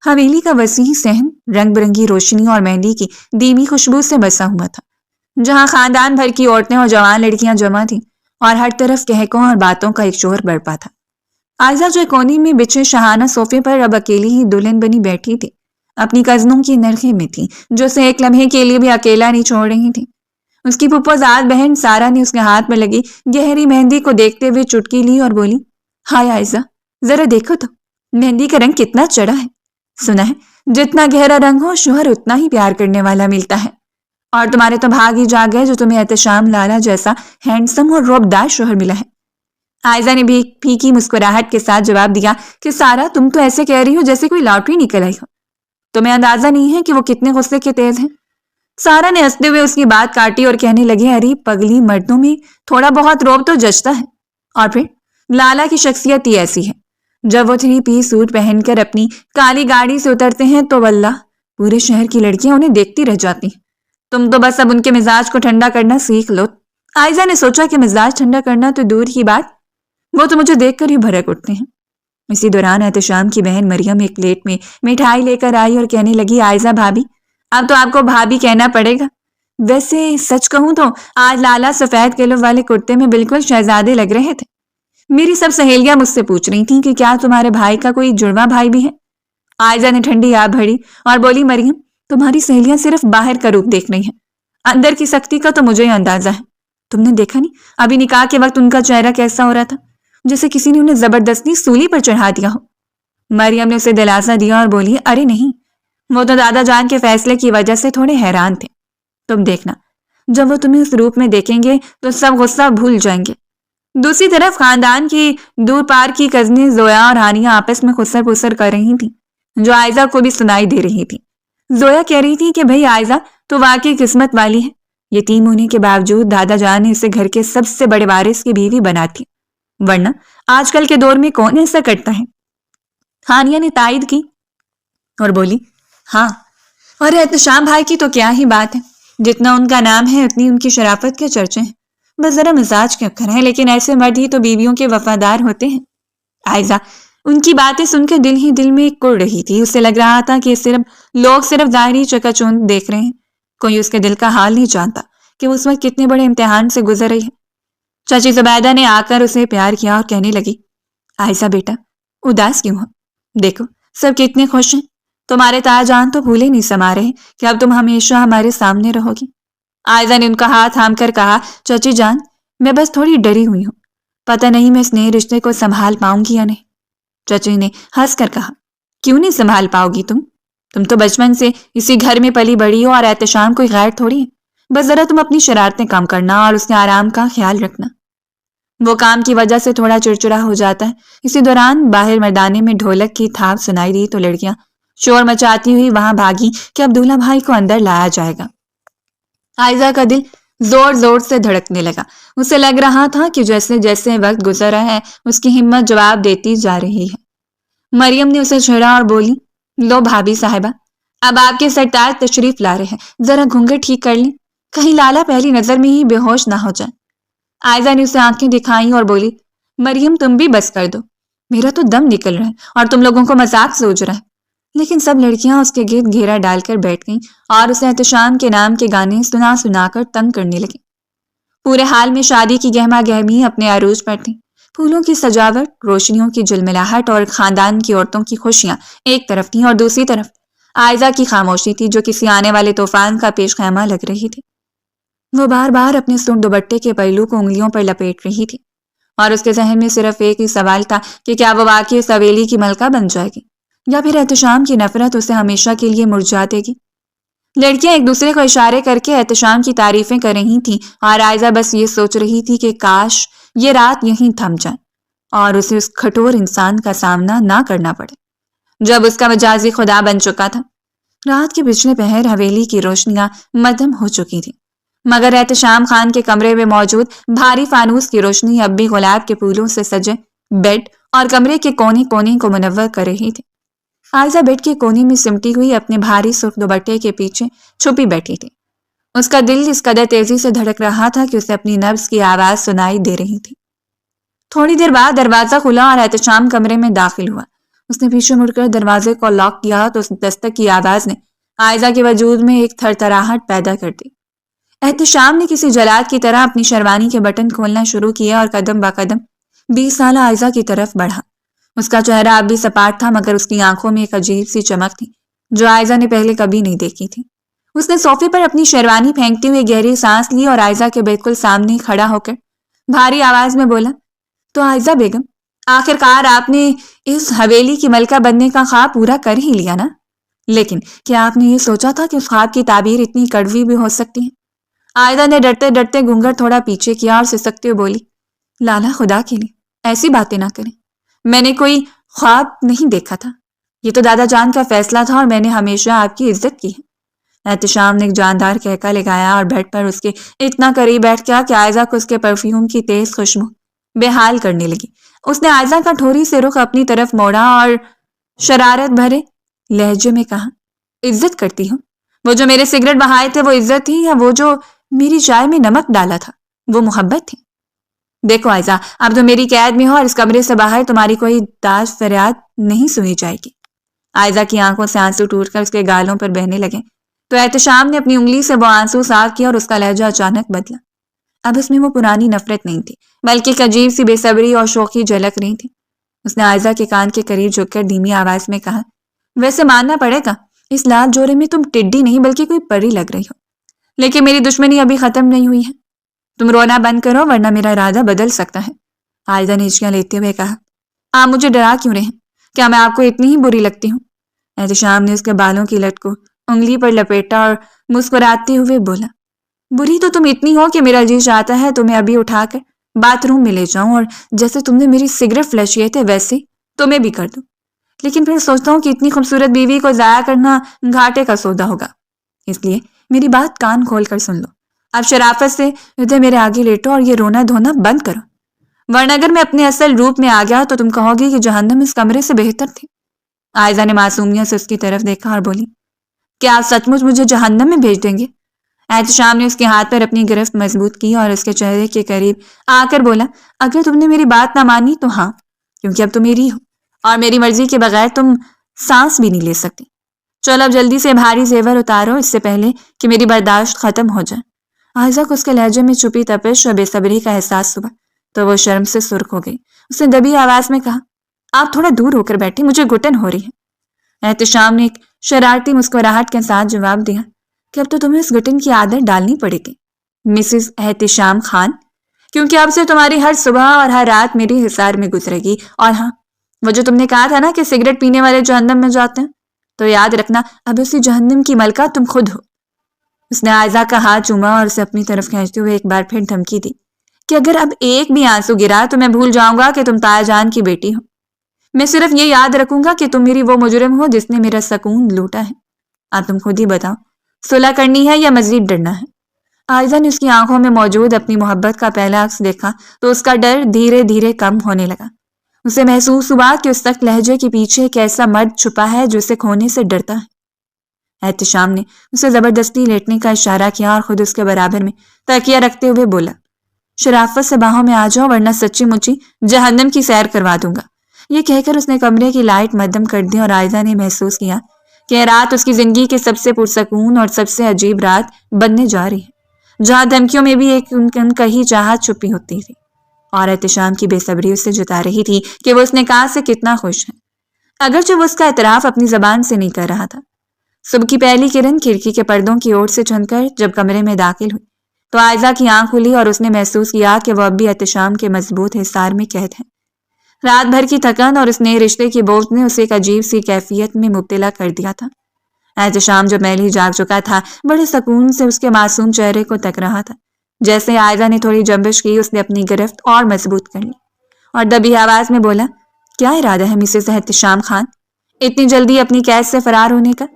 A: حویلی کا وسیع صحن رنگ برنگی روشنی اور مہندی کی دھیمی خوشبو سے بسا ہوا تھا، جہاں خاندان بھر کی عورتیں اور جوان لڑکیاں جمع تھیں اور ہر طرف کہکوں اور باتوں کا ایک شور برپا تھا۔ عائزہ جو کونے میں بچھے شاہانہ صوفے پر اب اکیلی ہی دلہن بنی بیٹھی تھی، اپنی کزنوں کی نرخے میں تھی جو اسے ایک لمحے کے لیے بھی اکیلا نہیں چھوڑ رہی تھی۔ اس کی پھپھو زاد بہن سارا نے اس کے ہاتھ میں لگی گہری مہندی کو دیکھتے ہوئے چٹکی لی اور بولی، ہائے عائزہ، ذرا دیکھو تو مہندی کا رنگ کتنا چڑھا ہے۔ سنا ہے جتنا گہرا رنگ ہو شوہر اتنا ہی پیار کرنے والا ملتا ہے، اور تمہارے تو بھاگ ہی جاگ گئے جو تمہیں احتشام لالا جیسا ہینڈسم اور روبدار شوہر ملا ہے۔ آئزہ نے بھی پھیکی مسکراہٹ کے ساتھ جواب دیا کہ سارا تم تو ایسے کہہ رہی ہو جیسے کوئی لاٹری نکل آئی ہو. تمہیں اندازہ نہیں ہے کہ وہ کتنے غصے کے تیز ہیں. سارا نے ہنستے ہوئے اس کی بات کاٹی اور کہنے لگے ارے پگلی مردوں میں تھوڑا بہت روب تو جچتا ہے. اور پھر لالا کی شخصیت ہی ایسی ہے. جب وہ 3 پیس سوٹ پہن کر اپنی کالی گاڑی سے اترتے ہیں تو واللہ پورے شہر کی لڑکیاں انہیں دیکھتی رہ جاتی ہیں. تم تو بس اب ان کے مزاج کو ٹھنڈا کرنا سیکھ لو. آئزہ نے سوچا کہ مزاج ٹھنڈا کرنا تو دور کی بات، وہ تو مجھے دیکھ کر ہی بھڑک اٹھتے ہیں. اسی دوران احتشام کی بہن مریم ایک پلیٹ میں مٹھائی لے کر آئی اور کہنے لگی آئزہ بھابی، اب تو آپ کو بھابی کہنا پڑے گا. ویسے سچ کہوں تو آج لالا سفید کلو والے کرتے میں بالکل شہزادے لگ رہے تھے. میری سب سہیلیاں مجھ سے پوچھ رہی تھیں کہ کیا تمہارے بھائی کا کوئی جڑواں بھائی بھی ہے. آئزہ نے ٹھنڈی آب بھری اور بولی مریم تمہاری سہیلیاں صرف باہر کا روپ دیکھ رہی ہیں، اندر کی سختی کا تو مجھے ہی اندازہ ہے. تم نے دیکھا نہیں ابھی نکاح کے وقت ان کا چہرہ کیسا ہو رہا تھا، جیسے کسی نے انہیں زبردستی سولی پر چڑھا دیا ہو. مریم نے اسے دلاسا دیا اور بولی ارے نہیں، وہ تو دادا جان کے فیصلے کی وجہ سے تھوڑے حیران تھے. تم دیکھنا جب وہ تمہیں اس روپ میں دیکھیں گے تو سب غصہ بھول جائیں گے. دوسری طرف خاندان کی دور پار کی کزنیں زویا اور ہانیہ آپس میں خسر پسر کر رہی تھیں، جو آئزہ کو بھی سنائی دے رہی تھی. زویا کہہ رہی تھی کہ بھئی آئزہ تو واقعی قسمت والی ہے، یتیم ہونے کے باوجود دادا جان نے اسے گھر کے سب سے بڑے وارث کی بیوی بناتی، ورنہ آج کل کے دور میں کون ایسا کرتا ہے. ہانیہ نے تائید کی اور بولی ہاں، اور احتشام بھائی کی تو کیا ہی بات ہے، جتنا ان کا نام ہے اتنی ان کی شرافت کے چرچے ہیں. بس ذرا مزاج کے اکھر ہیں، لیکن ایسے مرد ہی تو بیویوں کے وفادار ہوتے ہیں. آئزہ ان کی باتیں سن کے دل ہی دل میں کڑ رہی تھی. اسے لگ رہا تھا کہ لوگ صرف ظاہری چکا چوند دیکھ رہے ہیں، کوئی اس کے دل کا حال نہیں جانتا کہ وہ اس وقت کتنے بڑے امتحان سے گزر رہی ہے. چاچی زبیدہ نے آ کر اسے پیار کیا اور کہنے لگی آئزہ بیٹا اداس کیوں ہو، دیکھو سب کتنے خوش ہیں، تمہارے تایا جان تو بھولے نہیں سما رہے کہ اب تم ہمیشہ ہمارے سامنے رہو گی. آئزہ نے ان کا ہاتھ تھام کر کہا چاچی جان میں بس تھوڑی ڈری ہوئی ہوں، پتہ نہیں میں اس نئے رشتے کو سنبھال پاؤں گی یا نہیں. چچی نے ہنس کر کہا کیوں نہیں سنبھال پاؤ گی تم تو بچپن سے اسی گھر میں پلی بڑی ہو اور احتشام کوئی غیر تھوڑی ہے. بس ذرا تم اپنی شرارتیں کم کرنا اور اس کے آرام کا خیال رکھنا. وہ کام کی وجہ سے تھوڑا چڑچڑا ہو جاتا ہے. اسی دوران باہر میدانے میں ڈھولک کی تھاپ سنائی دی تو لڑکیاں شور مچاتی ہوئی وہاں بھاگی کہ اب دولہا بھائی کو اندر لایا جائے گا. آئزہ کا دل زور زور سے دھڑکنے لگا. اسے لگ رہا تھا کہ جیسے جیسے وقت گزر رہا ہے اس کی ہمت جواب دیتی جا رہی ہے. مریم نے اسے چھیڑا اور بولی لو بھابی صاحبہ اب آپ کے سرتاج تشریف لا رہے ہیں، ذرا گھونگھٹ ٹھیک کر لیں، کہیں لالا پہلی نظر میں ہی بے ہوش نہ ہو جائے. آئزہ نے اسے آنکھیں دکھائیں اور بولی مریم تم بھی بس کر دو، میرا تو دم نکل رہا ہے اور تم لوگوں کو مذاق سوچ رہا ہے. لیکن سب لڑکیاں اس کے گرد گھیرا ڈال کر بیٹھ گئیں اور اسے احتشام کے نام کے گانے سنا سنا کر تنگ کرنے لگیں. پورے حال میں شادی کی گہما گہمی اپنے عروج پر تھی. پھولوں کی سجاوٹ، روشنیوں کی جلملاہٹ اور خاندان کی عورتوں کی خوشیاں ایک طرف تھیں اور دوسری طرف آئزہ کی خاموشی تھی جو کسی آنے والے طوفان کا پیش خیمہ لگ رہی تھی. وہ بار بار اپنے سن دوپٹے کے پہلو کو انگلیوں پر لپیٹ رہی تھی اور اس کے ذہن میں صرف ایک ہی سوال تھا کہ کیا وہ واقعی اس حویلی کی ملکہ بن جائے گی یا پھر احتشام کی نفرت اسے ہمیشہ کے لیے مرجھا دے گی. لڑکیاں ایک دوسرے کو اشارے کر کے احتشام کی تعریفیں کر رہی تھیں اور آئزہ بس یہ سوچ رہی تھی کہ کاش یہ رات یہیں تھم جائے اور اسے اس کھٹور انسان کا سامنا نہ کرنا پڑے جب اس کا مجازی خدا بن چکا تھا. رات کے پچھلے پہر حویلی کی روشنیاں مدھم ہو چکی تھیں، مگر احتشام خان کے کمرے میں موجود بھاری فانوس کی روشنی اب بھی گلاب کے پھولوں سے سجے بیڈ اور کمرے کے کونے کونے کو منور کر رہی تھی. آئزہ بیڈ کے کونے میں سمٹی ہوئی اپنے بھاری سرخ دوپٹے کے پیچھے چھپی بیٹھی تھی. اس کا دل اس قدر تیزی سے دھڑک رہا تھا کہ اسے اپنی نبض کی آواز سنائی دے رہی تھی. تھوڑی دیر بعد دروازہ کھلا اور احتشام کمرے میں داخل ہوا. اس نے پیچھے مڑ کر دروازے کو لاک کیا تو اس دستک کی آواز نے آئزہ کے وجود میں ایک تھرتھراہٹ پیدا کر دی. احتشام نے کسی جلاد کی طرح اپنی شیروانی کے بٹن کھولنا شروع کیا اور قدم با قدم 20 سالہ آئزہ کی طرف بڑھا. اس کا چہرہ اب بھی سپاٹ تھا مگر اس کی آنکھوں میں ایک عجیب سی چمک تھی جو آئزہ نے پہلے کبھی نہیں دیکھی تھی. اس نے صوفے پر اپنی شیروانی پھینکتے ہوئے گہری سانس لی اور آئزہ کے بالکل سامنے کھڑا ہو کر بھاری آواز میں بولا تو آئزہ بیگم آخر کار آپ نے اس حویلی کی ملکہ بننے کا خواب پورا کر ہی لیا نا، لیکن کیا آپ نے یہ سوچا تھا کہ اس خواب کی تعبیر اتنی کڑوی بھی ہو سکتی ہے؟ آئزہ نے ڈرتے ڈرتے گھونگھٹ تھوڑا پیچھے کیا اور سسکتے ہوئے بولی لالا خدا کے لیے ایسی باتیں نہ کریں، میں نے کوئی خواب نہیں دیکھا تھا، یہ تو دادا جان کا فیصلہ تھا اور میں نے ہمیشہ آپ کی عزت کی ہے۔ احتشام نے ایک جاندار کہکا لگایا اور بیڈ پر اس کے اتنا قریب بیٹھ گیا کہ عائزہ کو اس کے پرفیوم کی تیز خوشبو بے حال کرنے لگی۔ اس نے عائزہ کا ٹھوری سے رخ اپنی طرف موڑا اور شرارت بھرے لہجے میں کہا، عزت کرتی ہوں؟ وہ جو میرے سگریٹ بہائے تھے وہ عزت تھی، یا وہ جو میری چائے میں نمک ڈالا تھا وہ محبت تھی؟ دیکھو عائزہ، اب تو میری قید میں ہو اور اس کمرے سے باہر تمہاری کوئی داد فریاد نہیں سنی جائے گی۔ عائزہ کی آنکھوں سے آنسو ٹوٹ کر اس کے گالوں پر بہنے لگے تو احتشام نے اپنی انگلی سے وہ آنسو صاف کیا اور اس کا لہجہ اچانک بدلا۔ اب اس میں وہ پرانی نفرت نہیں تھی، بلکہ ایک عجیب سی بے صبری اور شوخی جھلک رہی تھی۔ اس نے عائزہ کے کان کے قریب جھک کر دھیمی آواز میں کہا، ویسے ماننا پڑے گا اس لال جوڑے میں تم ٹڈی نہیں بلکہ کوئی پری لگ رہی ہو، لیکن میری دشمنی ابھی ختم نہیں ہوئی ہے۔ تم رونا بند کرو ورنہ میرا ارادہ بدل سکتا ہے۔ عائزہ نے ہچکیاں لیتے ہوئے کہا، آپ مجھے ڈرا کیوں رہے ہیں؟ کیا میں آپ کو اتنی ہی بری لگتی ہوں؟ احتشام نے اس کے بالوں کی لٹ کو انگلی پر لپیٹا اور مسکراتے ہوئے بولا، بری تو تم اتنی ہو کہ میرا جی چاہتا ہے تمہیں ابھی اٹھا کر باتھ روم میں لے جاؤں اور جیسے تم نے میری سگریٹ فلش کیے تھے ویسے تمہیں بھی کر دوں، لیکن پھر سوچتا ہوں کہ اتنی خوبصورت بیوی کو ضائع کرنا گھاٹے کا سودا ہوگا، اس لیے میری بات کان کھول کر سن لو۔ اب شرافت سے ادھر میرے آگے لیٹو اور یہ رونا دھونا بند کرو، ورنہ اگر میں اپنے اصل روپ میں آ گیا تو تم کہو گی کہ جہنم اس کمرے سے بہتر تھی۔ عائزہ نے معصومیت سے اس کی طرف دیکھا اور بولی، کیا آپ سچ مچ مجھے جہنم میں بھیج دیں گے؟ احتشام نے اس کے ہاتھ پر اپنی گرفت مضبوط کی اور اس کے چہرے کے قریب آ کر بولا، اگر تم نے میری بات نہ مانی تو ہاں، کیونکہ اب تم میری ہو اور میری مرضی کے بغیر تم سانس بھی نہیں لے سکتی۔ چلو اب جلدی سے بھاری زیور اتارو اس سے پہلے کہ میری برداشت ختم ہو جائے۔ عائزہ کو اس کے لہجے میں چھپی تپش اور بے صبری کا احساس ہوا تو وہ شرم سے سرخ ہو گئی۔ اس نے دبی آواز میں کہا، آپ تھوڑا دور ہو کر بیٹھیں، مجھے گھٹن ہو رہی ہے۔ احتشام نے ایک شرارتی مسکراہٹ کے ساتھ جواب دیا کہ اب تو تمہیں اس گھٹن کی عادت ڈالنی پڑے گی مسز احتشام خان، کیونکہ اب سے تمہاری ہر صبح اور ہر رات میری حصار میں گزرے گی۔ اور ہاں، وہ جو تم نے کہا تھا نا کہ سگریٹ پینے والے جہنم میں جاتے ہیں، تو یاد رکھنا اب اسی جہنم کی ملکہ تم خود ہو۔ اس نے عائزہ کا ہاتھ چوما اور اسے اپنی طرف کھینچتے ہوئے ایک بار پھر دھمکی دی کہ اگر اب ایک بھی آنسو گرا تو میں بھول جاؤں گا کہ تم تایا جان کی بیٹی ہو۔ میں صرف یہ یاد رکھوں گا کہ تم میری وہ مجرم ہو جس نے میرا سکون لوٹا ہے۔ اب تم خود ہی بتاؤ، صلح کرنی ہے یا مزید ڈرنا ہے؟ عائزہ نے اس کی آنکھوں میں موجود اپنی محبت کا پہلا عکس دیکھا تو اس کا ڈر دھیرے دھیرے کم ہونے لگا۔ اسے محسوس ہوا کہ اس سخت لہجے کے پیچھے ایک ایسا مرد چھپا ہے جو اسے کھونے سے ڈرتا ہے۔ احتشام نے اسے زبردستی لیٹنے کا اشارہ کیا اور خود اس کے برابر میں تکیہ رکھتے ہوئے بولا، شرافت سے باہوں میں آ جاؤ ورنہ سچی مچی جہنم کی سیر کروا دوں گا۔ یہ کہہ کر اس نے کمرے کی لائٹ مدھم کر دی اور عائزہ نے محسوس کیا کہ رات اس کی زندگی کی سب سے پرسکون اور سب سے عجیب رات بننے جا رہی ہے، جہاں دھمکیوں میں بھی ایک ان کہیں چاہت چھپی ہوتی تھی۔ اور احتشام کی بے صبری اس سے جتا رہی تھی کہ وہ اس نکاح سے کتنا خوش ہے، اگرچہ وہ اس کا اعتراف اپنی زبان سے نہیں کر رہا تھا۔ صبح کی پہلی کرن کھڑکی کے پردوں کی اوٹ سے چھن کر جب کمرے میں داخل ہوئی تو عائزہ کی آنکھ کھلی اور اس نے محسوس کیا کہ وہ اب بھی احتشام کے مضبوط حصار میں قید ہے۔ رات بھر کی تھکن اور اس نئے رشتے کی بوجھ نے اسے ایک عجیب سی کیفیت میں مبتلا کر دیا تھا۔ احتشام جو پہلے ہی جاگ چکا تھا بڑے سکون سے اس کے معصوم چہرے کو تک رہا تھا۔ جیسے عائزہ نے تھوڑی جنبش کی اس نے اپنی گرفت اور مضبوط کر لی اور دبی آواز میں بولا، کیا ارادہ ہے مسز احتشام خان، اتنی جلدی اپنی قید سے فرار ہونے کا؟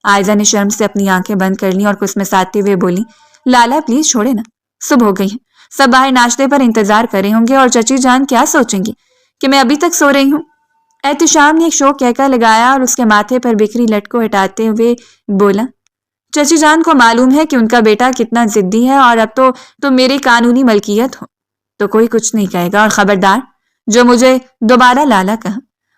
A: عائزہ نے شرم سے اپنی آنکھیں بند کر لی اور کچھ مساتے ہوئے بولی، لالا پلیز چھوڑے نا، صبح ہو گئی ہے، سب باہر ناشتے پر انتظار کر رہے ہوں گے اور چچی جان کیا سوچیں گی کہ میں ابھی تک سو رہی ہوں۔ احتشام نے ایک شوق کہکا لگایا اور اس کے ماتھے پر بکھری لٹ کو ہٹاتے ہوئے بولا، چچی جان کو معلوم ہے کہ ان کا بیٹا کتنا ضدی ہے اور اب تو میری قانونی ملکیت ہو تو کوئی کچھ نہیں کہے گا، اور خبردار جو مجھے دوبارہ لالا کہا،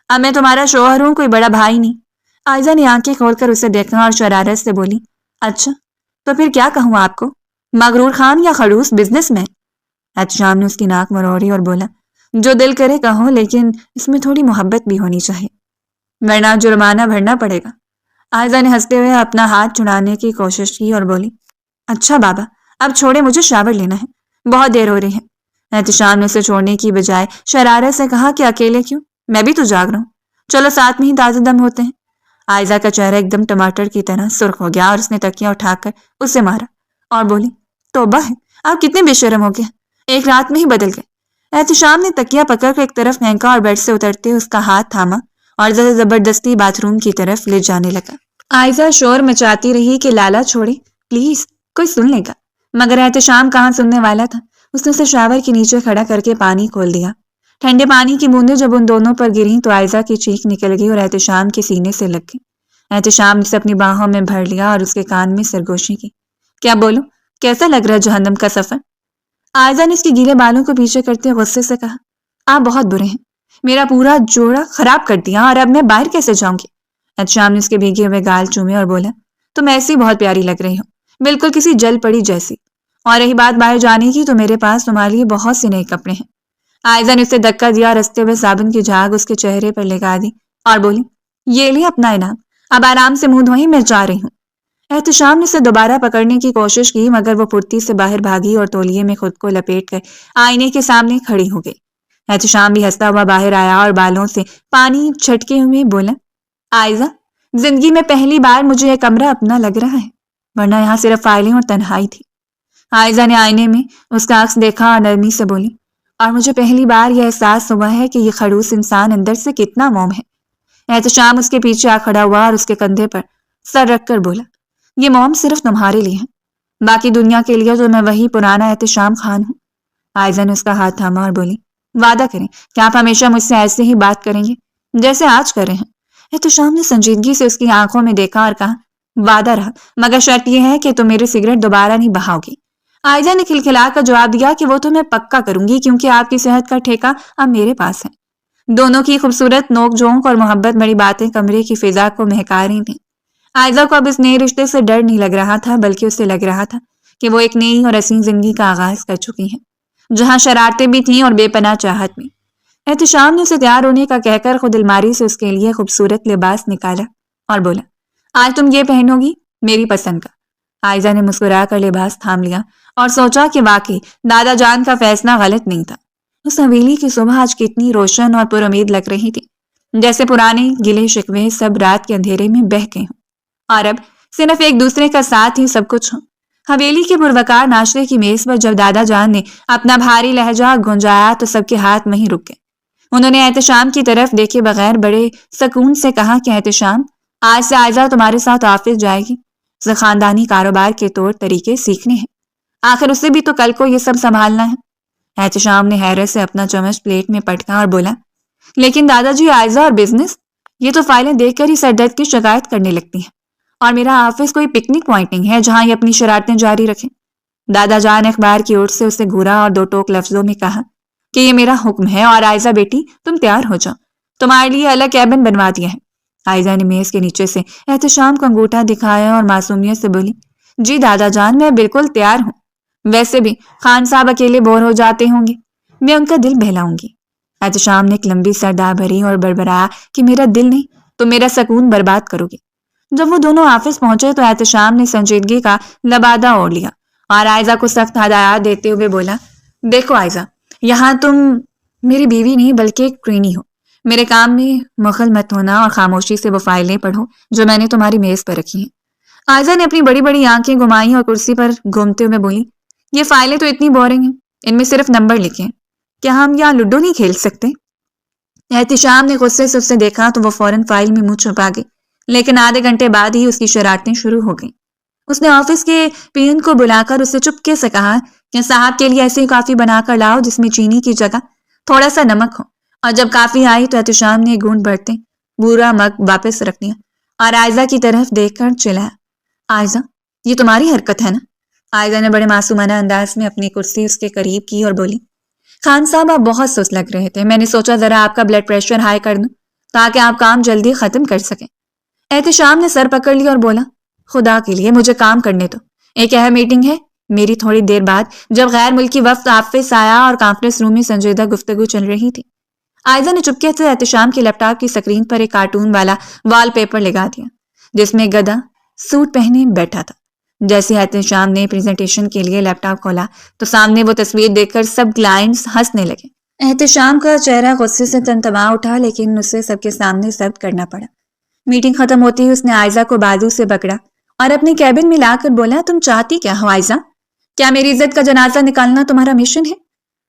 A: اب میں تمہارا شوہر ہوں، کوئی بڑا بھائی نہیں۔ عائزہ نے آنکھیں کھول کر اسے دیکھا اور شرارت سے بولی، اچھا تو پھر کیا کہوں آپ کو، مغرور خان یا خڑوس بزنس مین؟ احتشام نے اس کی ناک مروڑی اور بولا، جو دل کرے کہو، لیکن اس میں تھوڑی محبت بھی ہونی چاہیے ورنہ جرمانہ بھرنا پڑے گا۔ عائزہ نے ہنستے ہوئے اپنا ہاتھ چھڑانے کی کوشش کی اور بولی، اچھا بابا اب چھوڑے، مجھے شاور لینا ہے، بہت دیر ہو رہی ہے۔ احتشام نے اسے چھوڑنے کی بجائے شرارت سے کہا کہ اکیلے کیوں، میں بھی تو جاگ رہا ہوں، چلو ساتھ میں ہی تازہ دم ہوتے ہیں۔ عائزہ کا چہرہ ایک دم ٹماٹر کی طرح سرخ ہو گیا اور اس نے تکیہ اٹھا کر اسے مارا اور بولی، توبہ ہے، آپ کتنے بے شرم ہو گئے، ایک رات میں ہی بدل گئے، احتشام نے تکیہ پکڑ کر ایک طرف پھینکا اور بیڈ سے اترتے اس کا ہاتھ تھاما اور زبردستی باتھ روم کی طرف لے جانے لگا۔ عائزہ شور مچاتی رہی کہ لالا چھوڑے، پلیز، کوئی سن لے گا، مگر احتشام کہاں سننے والا تھا۔ اس نے اسے شاور کے نیچے کھڑا کر کے پانی کھول دیا۔ ٹھنڈے پانی کی بوندیں جب ان دونوں پر گریں تو عائزہ کی چیخ نکل گئی اور احتشام کے سینے سے لگ گئی۔ احتشام نے اسے اپنی باہوں میں بھر لیا اور اس کے کان میں سرگوشی کی۔ کیا بولو، کیسا لگ رہا ہے جہنم کا سفر؟ عائزہ نے اس کے گیلے بالوں کو پیچھے کرتے غصے سے کہا، آپ بہت برے ہیں، میرا پورا جوڑا خراب کر دیا اور اب میں باہر کیسے جاؤں گی؟ احتشام نے اس کے بھیگے ہوئے گال چومے اور بولا، تم ایسی بہت پیاری لگ رہی ہو، بالکل کسی جل پڑی جیسی، اور رہی بات باہر جانے کی تو میرے پاس تمہارے لیے بہت سے نئے کپڑے ہیں۔ عائزہ نے اسے دھکا دیا اور رستے ہوئے صابن کی جھاگ اس کے چہرے پر لگا دی اور بولی، یہ لے اپنا انعام، اب آرام سے منہ دھوئیں، میں جا رہی ہوں۔ احتشام نے اسے دوبارہ پکڑنے کی کوشش کی مگر وہ پھرتی سے باہر بھاگی اور تولیے میں خود کو لپیٹ کر آئینے کے سامنے کھڑی ہو گئی۔ احتشام بھی ہنستا ہوا باہر آیا اور بالوں سے پانی چھٹکے ہوئے بولا، عائزہ، زندگی میں پہلی بار مجھے یہ کمرہ اپنا لگ رہا ہے، ورنہ یہاں صرف فائلیں اور تنہائی تھی۔ عائزہ نے آئینے میں اس کا عکس دیکھا اور نرمی سے بولی، اور مجھے پہلی بار یہ احساس ہوا ہے کہ یہ خڑوس انسان اندر سے کتنا موم ہے۔ احتشام اس کے پیچھے آ کھڑا ہوا اور اس کے کندھے پر سر رکھ کر بولا، یہ موم صرف تمہارے لیے ہے، باقی دنیا کے لیے تو میں وہی پرانا احتشام خان ہوں۔ عائزہ نے اس کا ہاتھ تھاما اور بولی، وعدہ کریں کہ آپ ہمیشہ مجھ سے ایسے ہی بات کریں گے جیسے آج کر رہے ہیں۔ احتشام نے سنجیدگی سے اس کی آنکھوں میں دیکھا اور کہا، وعدہ رہا، مگر شرط یہ ہے کہ تم میرے سگریٹ دوبارہ نہیں بہاؤ گی۔ عائزہ نے کھلکھلا کر جواب دیا کہ وہ تو میں پکا کروں گی کیونکہ آپ کی صحت کا ٹھیکہ اب میرے پاس ہے۔ دونوں کی خوبصورت نوک جھونک اور محبت بڑی باتیں کمرے کی فضا کو مہکا رہی تھیں۔ عائزہ کو اب اس نئے رشتے سے ڈر نہیں لگ رہا تھا بلکہ اسے لگ رہا تھا کہ وہ ایک نئی اور حسین زندگی کا آغاز کر چکی ہے جہاں شرارتیں بھی تھیں اور بے پناہ چاہت بھی۔ احتشام نے اسے تیار ہونے کا کہہ کر خود الماری سے اس کے لیے خوبصورت لباس نکالا اور بولا، آج تم یہ پہنو گی، میری پسند کا۔ عائزہ نے مسکرا کر لباس تھام لیا اور سوچا کہ واقعی دادا جان کا فیصلہ غلط نہیں تھا۔ اس حویلی کی صبح آج کتنی روشن اور پر امید لگ رہی تھی، جیسے پرانے گلے شکوے سب رات کے اندھیرے میں بہہ گئے ہوں اور اب صرف ایک دوسرے کا ساتھ ہی سب کچھ ہو۔ حویلی کے پروکار ناشتے کی میز پر جب دادا جان نے اپنا بھاری لہجہ گونجایا تو سب کے ہاتھ وہیں رک گئے۔ انہوں نے احتشام کی طرف دیکھے بغیر بڑے سکون سے کہا کہ احتشام، آج سے عائزہ تمہارے ساتھ آفس جائے گی، اسے خاندانی کاروبار کے طور طریقے سیکھنے ہیں، آخر اسے بھی تو کل کو یہ سب سنبھالنا ہے۔ احتشام نے حیرت سے اپنا چمچ پلیٹ میں پٹکا اور بولا، لیکن دادا جی، عائزہ اور بزنس، یہ تو فائلیں دیکھ کر ہی سر درد کی شکایت کرنے لگتی ہیں، اور میرا آفس کوئی پکنک پوائنٹ نہیں ہے جہاں یہ اپنی شرارتیں جاری رکھیں۔ دادا جان اخبار کی اوٹ سے اسے گھورا اور دو ٹوک لفظوں میں کہا کہ یہ میرا حکم ہے اور عائزہ بیٹی تم تیار ہو جاؤ، تمہارے لیے الگ کیبن بنوا دیا ہے۔ عائزہ نے میز کے نیچے سے احتشام کو انگوٹھا دکھایا اور معصومیت سے بولی، جی دادا جان، میں بالکل تیار ہوں، ویسے بھی خان صاحب اکیلے بور ہو جاتے ہوں گے، میں ان کا دل بہلاؤں گی۔ احتشام نے ایک لمبی سردا بھری اور بڑبڑایا کہ میرا دل نہیں تو میرا سکون برباد کرو گے۔ جب وہ دونوں آفس پہنچے تو احتشام نے سنجیدگی کا لبادہ اوڑھ لیا اور عائزہ کو سخت ہدایات دیتے ہوئے بولا، دیکھو عائزہ، یہاں تم میری بیوی نہیں بلکہ ایک ٹرینی ہو، میرے کام میں مخل مت ہونا اور خاموشی سے وہ فائلیں پڑھو جو میں نے تمہاری میز پر رکھی ہیں۔ عائزہ نے اپنی بڑی بڑی آنکھیں گھمائیں اور کرسی پر گھومتے ہوئے بولی، یہ فائلیں تو اتنی بورنگ ہیں، ان میں صرف نمبر لکھے ہیں، کیا ہم یہاں لوڈو نہیں کھیل سکتے؟ احتشام نے غصے سے اسے دیکھا تو وہ فوراً فائل میں منہ چھپا گئی، لیکن آدھے گھنٹے بعد ہی اس کی شرارتیں شروع ہو گئیں۔ اس نے آفس کے پین کو بلا کر اسے چپکے سے کہا کہ صاحب کے لیے ایسی کافی بنا کر لاؤ جس میں چینی کی جگہ تھوڑا سا نمک ہو، اور جب کافی آئی تو احتشام نے گونٹ بھرتے پورا مگ واپس رکھ دیا اور عائزہ کی طرف دیکھ کر چلایا، عائزہ، یہ تمہاری حرکت ہے نا؟ عائزہ نے بڑے معصومانہ انداز میں اپنی کرسی اس کے قریب کی اور بولی، خان صاحب آپ بہت سست لگ رہے تھے، میں نے سوچا ذرا آپ کا بلڈ پریشر ہائی کر دوں تاکہ آپ کام جلدی ختم کر سکیں۔ احتشام نے سر پکڑ لیا اور بولا، خدا کے لیے مجھے کام کرنے دو، ایک اہم میٹنگ ہے میری۔ تھوڑی دیر بعد جب غیر ملکی وفد آفس آیا اور کانفرنس روم میں سنجیدہ گفتگو چل رہی تھی، عائزہ نے چپکے سے احتشام کے لیپ ٹاپ کی سکرین پر ایک کارٹون والا وال پیپر لگا دیا جس میں گدھا سوٹ پہنے بیٹھا تھا۔ جیسے احتشام نے پریزنٹیشن کے لیے لیپ ٹاپ کھولا تو سامنے وہ تصویر دیکھ کر سب کلائنٹس ہنسنے لگے۔ احتشام کا چہرہ غصے سے تنتما اٹھا لیکن اسے سب کے سامنے ضبط کرنا پڑا۔ میٹنگ ختم ہوتی ہی اس نے عائزہ کو بازو سے پکڑا اور اپنے کیبن میں لا کر بولا، تم چاہتی کیا ہو عائزہ؟ کیا میری عزت کا جنازہ نکالنا تمہارا مشن ہے؟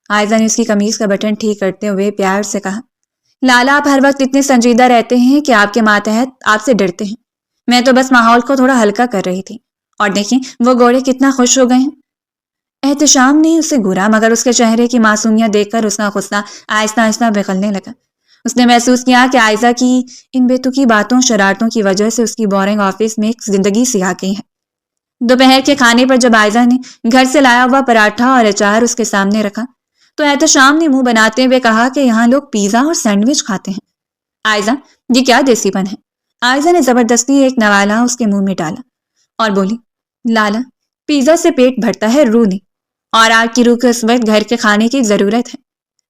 A: عائزہ نے اس کی قمیض کا بٹن ٹھیک کرتے ہوئے پیار سے کہا، لالا آپ ہر وقت اتنے سنجیدہ رہتے ہیں کہ آپ کے ماتحت آپ سے ڈرتے ہیں۔ میں تو بس ماحول کو تھوڑا ہلکا کر رہی تھی، اور دیکھیں وہ گھوڑے کتنا خوش ہو گئے ہیں۔ احتشام نے اسے گھورا، مگر اس کے چہرے کی معصومیت دیکھ کر اس کا غصہ آہستہ آہستہ پگھلنے لگا۔ اس نے محسوس کیا کہ عائزہ کی ان بے تکی باتوں شرارتوں کی وجہ سے اس کی بورنگ آفس میں ایک زندگی سی آ گئی ہے۔ دوپہر کے کھانے پر جب عائزہ نے گھر سے لایا ہوا پراٹھا اور اچار اس کے سامنے رکھا تو احتشام نے منہ بناتے ہوئے کہا کہ یہاں لوگ پیزا اور سینڈوچ کھاتے ہیں۔ عائزہ، یہ کیا دیسی پن ہے؟ عائزہ نے زبردستی ایک نوالہ اس کے منہ میں ڈالا اور بولی، لالا پیزا سے پیٹ بھرتا ہے، روح نہیں، اور آگ کی روح کو اس وقت گھر کے کھانے کی ضرورت ہے۔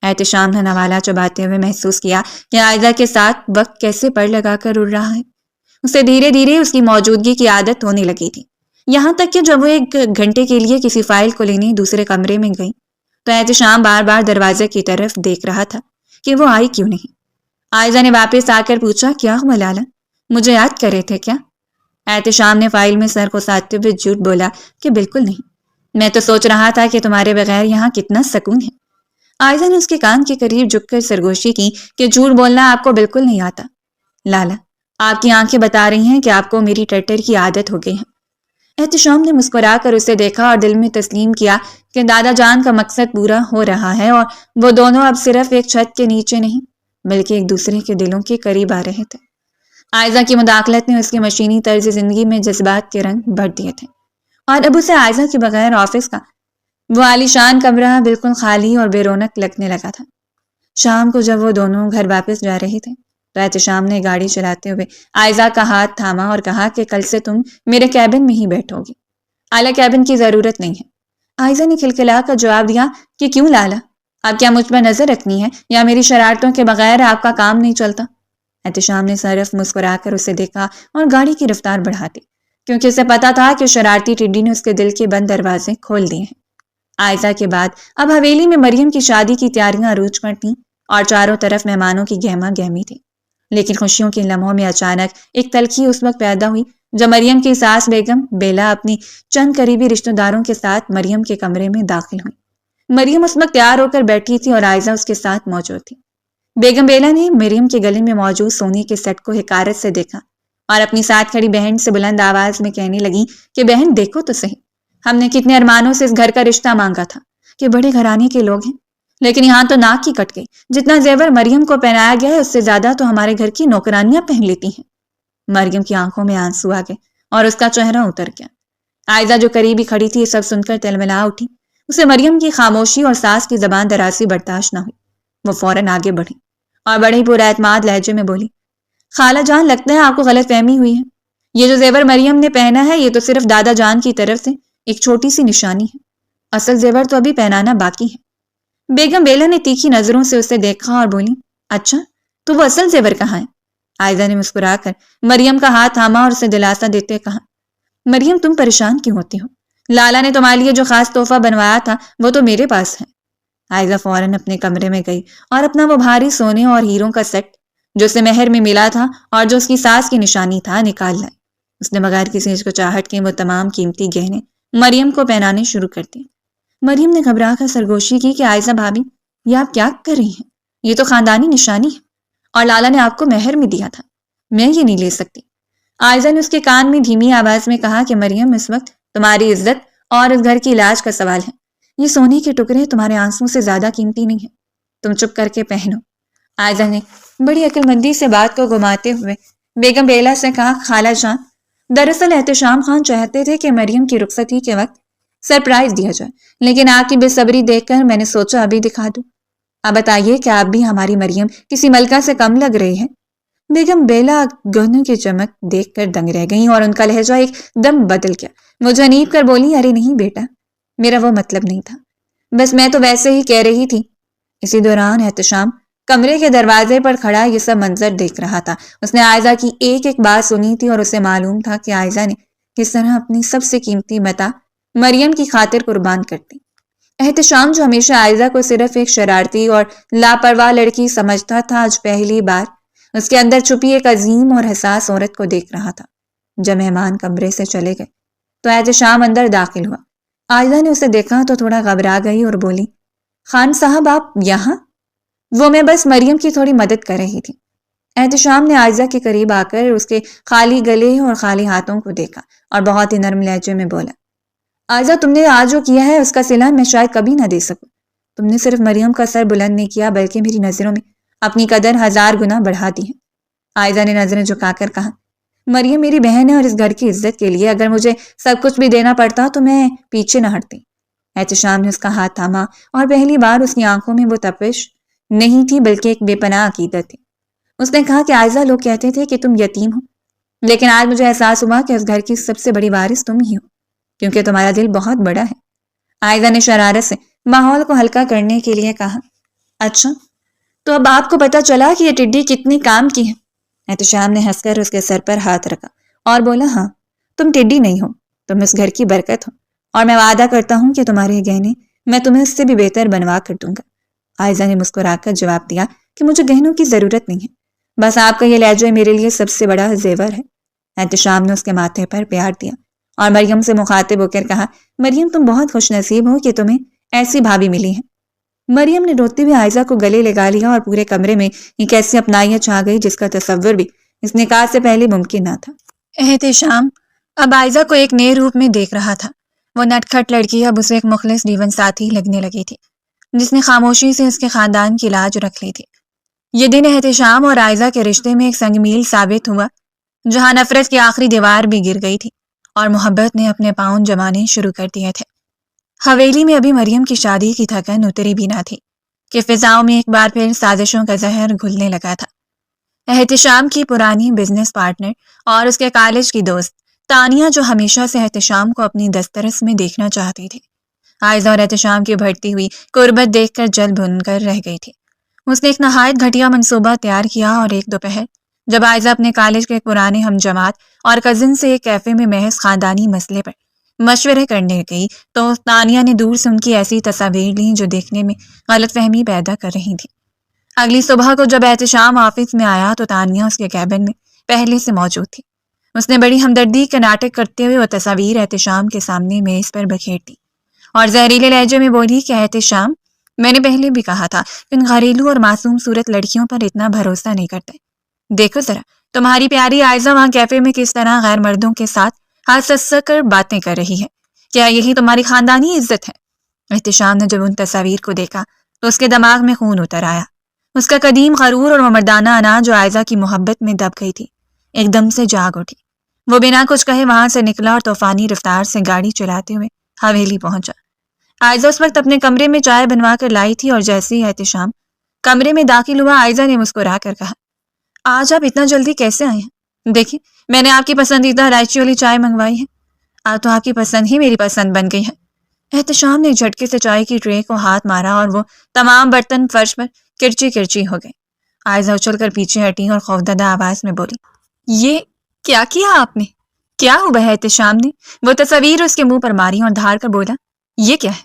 A: احتشام نے نوالہ چباتے ہوئے محسوس کیا کہ عائزہ کے ساتھ وقت کیسے پڑ لگا کر اڑ رہا ہے۔ اسے دھیرے دھیرے اس کی موجودگی کی عادت ہونے لگی تھی، یہاں تک کہ جب وہ 1 گھنٹے کے لیے کسی فائل کو لینے دوسرے کمرے میں گئی تو احتشام بار بار دروازے کی طرف دیکھ رہا تھا کہ وہ آئی کیوں نہیں۔ عائزہ نے واپس آ کر پوچھا، کیا ہوا لالا، مجھے یاد کر رہے تھے کیا؟ احتشام نے فائل میں سر کو ساتتے ہوئے جھوٹ بولا کہ بالکل نہیں، میں تو سوچ رہا تھا کہ تمہارے بغیر یہاں کتنا سکون ہے۔ عائزہ نے اس کے کان کے قریب جھک کر سرگوشی کی کہ جھوٹ بولنا آپ کو بالکل نہیں آتا لالا، آپ کی آنکھیں بتا رہی ہیں کہ آپ کو میری ٹٹر کی عادت ہو گئی ہے۔ احتشام نے مسکرا کر اسے دیکھا اور دل میں تسلیم کیا کہ دادا جان کا مقصد پورا ہو رہا ہے اور وہ دونوں اب صرف ایک چھت کے نیچے نہیں بلکہ ایک دوسرے کے دلوں کے قریب آ رہے تھے۔ عائزہ کی مداخلت نے اس کی مشینی طرز زندگی میں جذبات کے رنگ بھر دیے تھے، اور اب اسے عائزہ کے بغیر آفس کا وہ عالیشان کمرہ بالکل خالی اور بے رونق لگنے لگا تھا۔ شام کو جب وہ دونوں گھر واپس جا رہے تھے تو احتشام نے گاڑی چلاتے ہوئے عائزہ کا ہاتھ تھاما اور کہا کہ کل سے تم میرے کیبن میں ہی بیٹھو گی، اعلیٰ کیبن کی ضرورت نہیں ہے۔ عائزہ نے کھلکھلا کر جواب دیا کہ کیوں لالا، آپ کیا مجھ پر نظر رکھنی ہے یا میری شرارتوں کے بغیر آپ کا کام نہیں چلتا؟ احتشام نے صرف مسکرا کر اسے دیکھا اور گاڑی کی رفتار بڑھا دی، کیونکہ اسے پتا تھا کہ شرارتی ٹڈی نے اس کے دل کے بند دروازے کھول دیے ہیں۔ عائزہ کے بعد اب حویلی میں مریم کی شادی کی تیاریاں عروج پر تھیں اور چاروں طرف مہمانوں کی گہما گہمی تھی، لیکن خوشیوں کے لمحوں میں اچانک ایک تلخی اس وقت پیدا ہوئی جب مریم کی ساس بیگم بیلا اپنی چند قریبی رشتہ داروں کے ساتھ مریم کے کمرے میں داخل ہوئی۔ مریم اس وقت تیار ہو کر بیٹھی تھی اور عائزہ اس کے ساتھ موجود تھی۔ بیگم بیلا نے مریم کے گلے میں موجود سونے کے سیٹ کو حقارت سے دیکھا اور اپنی ساتھ کھڑی بہن سے بلند آواز میں کہنے لگی کہ بہن دیکھو تو صحیح، ہم نے کتنے ارمانوں سے اس گھر کا رشتہ مانگا تھا کہ بڑے گھرانے کے لوگ ہیں، لیکن یہاں تو ناک کی کٹ گئی۔ جتنا زیور مریم کو پہنایا گیا ہے اس سے زیادہ تو ہمارے گھر کی نوکرانیاں پہن لیتی ہیں۔ مریم کی آنکھوں میں آنسو آ گئے اور اس کا چہرہ اتر گیا۔ عائزہ جو قریب ہی کھڑی تھی یہ سب سن کر تلملا اٹھی۔ اسے مریم کی خاموشی اور ساس کی زبان درازی برداشت نہ ہوئی۔ وہ فوراً آگے بڑھی اور بڑے پورا اعتماد لہجے میں بولی، خالہ جان لگتا ہے آپ کو غلط فہمی ہوئی ہے، یہ جو زیور مریم نے پہنا ہے یہ تو صرف دادا جان کی طرف سے ایک چھوٹی سی نشانی ہے، اصل زیور تو ابھی پہنانا باقی ہے۔ بیگم بیلا نے تیکھی نظروں سے اسے دیکھا اور بولی، اچھا تو وہ اصل زیور کہاں ہے؟ عائزہ نے مسکرا کر مریم کا ہاتھ تھاما اور اسے دلاسا دیتے کہا، مریم تم پریشان کیوں ہوتی ہو؟ لالا نے تمہارے لیے جو خاص تحفہ بنوایا تھا وہ تو میرے پاس ہے۔ عائزہ فوراً اپنے کمرے میں گئی اور اپنا وہ بھاری سونے اور ہیروں کا سیٹ جو اسے مہر میں ملا تھا اور جو اس کی ساس کی نشانی تھا نکال لائی۔ اس نے بغیر کسی ہچکچاہٹ کے وہ تمام قیمتی گہنے مریم کو پہنانے شروع کر دیے۔ مریم نے گھبرا کر سرگوشی کی کہ عائزہ بھابی یہ آپ کیا کر رہی ہیں؟ یہ تو خاندانی نشانی ہے اور لالا نے آپ کو مہر میں دیا تھا، میں یہ نہیں لے سکتی۔ عائزہ نے اس کے کان میں دھیمی آواز میں کہا کہ مریم اس وقت تمہاری عزت اور اس گھر کی علاج کا سوال ہے، یہ سونے کے ٹکڑے تمہارے آنسوں سے زیادہ قیمتی نہیں ہیں، تم چپ کر کے پہنو۔ عائزہ نے بڑی عقل مندی سے بات کو گھماتے ہوئے بیگم بیلا سے کہا، خالہ جان دراصل احتشام خان چاہتے تھے کہ مریم کی رخصتی کے وقت سرپرائز دیا جائے، لیکن آپ کی بے صبری دیکھ کر میں نے سوچا ابھی دکھا دوں۔ اب بتائیے کہ آپ بھی ہماری مریم کسی ملکہ سے کم لگ رہی ہے؟ بیگم بیلا گہنوں کی چمک دیکھ کر دنگ رہ گئیں اور ان کا لہجہ ایک دم بدل گیا۔ وہ جھنیپ کر بولی، ارے نہیں بیٹا، میرا وہ مطلب نہیں تھا، بس میں تو ویسے ہی کہہ رہی تھی۔ اسی دوران احتشام کمرے کے دروازے پر کھڑا یہ سب منظر دیکھ رہا تھا۔ اس نے عائزہ کی ایک ایک بات سنی تھی اور اسے معلوم تھا کہ عائزہ نے کس طرح اپنی سب سے قیمتی متاع مریم کی خاطر قربان کر دی۔ احتشام جو ہمیشہ عائزہ کو صرف ایک شرارتی اور لاپرواہ لڑکی سمجھتا تھا، آج پہلی بار اس کے اندر چھپی ایک عظیم اور حساس عورت کو دیکھ رہا تھا۔ جب مہمان کمرے سے چلے گئے تو احتشام اندر داخل ہوا۔ عائزہ نے اسے دیکھا تو تھوڑا گھبرا گئی اور بولی، خان صاحب آپ یہاں؟ وہ میں بس مریم کی تھوڑی مدد کر رہی تھی۔ احتشام نے عائزہ کے قریب آ کر اس کے خالی گلے اور خالی ہاتھوں کو دیکھا اور بہت ہی نرم لہجے میں بولا، عائزہ تم نے آج جو کیا ہے اس کا صلہ میں شاید کبھی نہ دے سکوں۔ تم نے صرف مریم کا سر بلند نہیں کیا بلکہ میری نظروں میں اپنی قدر 1000 گنا بڑھا دی ہے۔ عائزہ نے نظریں جھکا کر کہا، مریم میری بہن ہے اور اس گھر کی عزت کے لیے اگر مجھے سب کچھ بھی دینا پڑتا تو میں پیچھے نہ ہٹتی۔ احتشام نے اس کا ہاتھ تھاما اور پہلی بار اس کی آنکھوں میں وہ تپش نہیں تھی بلکہ ایک بے پناہ عقیدت تھی۔ اس نے کہا کہ عائزہ لوگ کہتے تھے کہ تم یتیم ہو، لیکن آج مجھے احساس ہوا کہ اس گھر کی سب سے بڑی وارث تم ہی ہو، کیونکہ تمہارا دل بہت بڑا ہے۔ عائزہ نے شرارت سے ماحول کو ہلکا کرنے کے لیے کہا، اچھا تو اب آپ کو پتا چلا کہ یہ ٹڈی کتنی کام کی ہے؟ احتشام نے ہنس کر اس کے سر پر ہاتھ رکھا اور بولا، ہاں تم ٹڈی نہیں ہو، تم اس گھر کی برکت ہو، اور میں وعدہ کرتا ہوں کہ تمہارے گہنے میں تمہیں اس سے بھی بہتر بنوا کر دوں گا۔ عائزہ نے مسکرا کر جواب دیا کہ مجھے گہنوں کی ضرورت نہیں ہے، بس آپ کا یہ لہجہ میرے لیے سب سے بڑا زیور ہے۔ احتشام نے اس کے ماتھے پر پیار دیا اور مریم سے مخاطب ہو کر کہا، مریم تم بہت خوش نصیب ہو کہ تمہیں ایسی بھابھی ملی ہے۔ مریم نے روتے ہوئے عائزہ کو گلے لگا لیا اور پورے کمرے میں ایک ایسی اپنائیت چھا گئی جس کا تصور بھی اس نکاح سے پہلے ممکن نہ تھا۔ احتشام اب عائزہ کو ایک نئے روپ میں دیکھ رہا تھا۔ وہ نٹکھٹ لڑکی اب اسے ایک مخلص جیون ساتھی لگنے لگی تھی جس نے خاموشی سے اس کے خاندان کی لاج رکھ لی تھی۔ یہ دن احتشام اور عائزہ کے رشتے میں ایک سنگ میل ثابت ہوا، جہاں نفرت کی آخری دیوار بھی گر گئی تھی اور محبت نے اپنے پاؤں جمانے شروع کر دیے تھے۔ حویلی میں ابھی مریم کی شادی کی تھکن اتری بھی نہ تھی کہ فضاؤں میں ایک بار پھر سازشوں کا زہر گھلنے لگا تھا۔ احتشام کی پرانی بزنس پارٹنر اور اس کے کالج کی دوست تانیہ، جو ہمیشہ سے احتشام کو اپنی دسترس میں دیکھنا چاہتی تھی، عائزہ اور احتشام کی بڑھتی ہوئی قربت دیکھ کر جل بھن کر رہ گئی تھی۔ اس نے ایک نہایت گھٹیا منصوبہ تیار کیا اور ایک دوپہر جب عائزہ اپنے کالج کے ایک پرانے ہم جماعت اور کزن سے ایک کیفے میں محض خاندانی مسئلے پر مشورے کرنے گئی تو تانیہ نے دور سے ان کی ایسی تصاویر لیں جو دیکھنے میں غلط فہمی پیدا کر رہی تھی۔ اگلی صبح کو جب احتشام آفس میں آیا تو تانیہ اس کے کیبن میں پہلے سے موجود تھی۔ اس نے بڑی ہمدردی کا ناٹک کرتے ہوئے وہ تصاویر احتشام کے سامنے میز پر بکھیر دی اور زہریلے لہجے میں بولی کہ احتشام، میں نے پہلے بھی کہا تھا کہ ان گھریلو اور معصوم صورت لڑکیوں پر اتنا بھروسہ نہیں کرتے۔ دیکھو ذرا تمہاری پیاری عائزہ وہاں کیفے میں کس طرح غیر مردوں کے ساتھ ہاتھ سسک کر باتیں کر رہی ہے، کیا یہی تمہاری خاندانی عزت ہے؟ احتشام نے جب ان تصاویر کو دیکھا تو اس کے دماغ میں خون اتر آیا۔ اس کا قدیم غرور اور وہ مردانہ انا جو عائزہ کی محبت میں دب گئی تھی ایک دم سے جاگ اٹھی۔ وہ بنا کچھ کہے وہاں سے نکلا اور طوفانی رفتار سے گاڑی چلاتے ہوئے حویلی پہنچا۔ عائزہ اس وقت اپنے کمرے میں چائے بنوا کر لائی تھی اور جیسے ہی احتشام کمرے میں داخل ہوا، عائزہ نے مسکرا کر کہا، آج آپ اتنا جلدی کیسے آئے ہیں؟ دیکھیں میں نے آپ کی پسندیدہ الائچی والی چائے منگوائی ہے۔ آج تو آپ کی پسند ہی میری پسند بن گئی ہے۔ احتشام نے جھٹکے سے چائے کی ٹرے کو ہاتھ مارا اور وہ تمام برتن فرش پر کرچی کرچی ہو گئے۔ عائزہ اچھل کر پیچھے ہٹی اور خوفزدہ آواز میں بولی، یہ کیا کیا آپ نے؟ کیا ہوا ہے؟ احتشام نے وہ تصاویر اس کے منہ پر ماری اور دھار کر بولا، یہ کیا ہے؟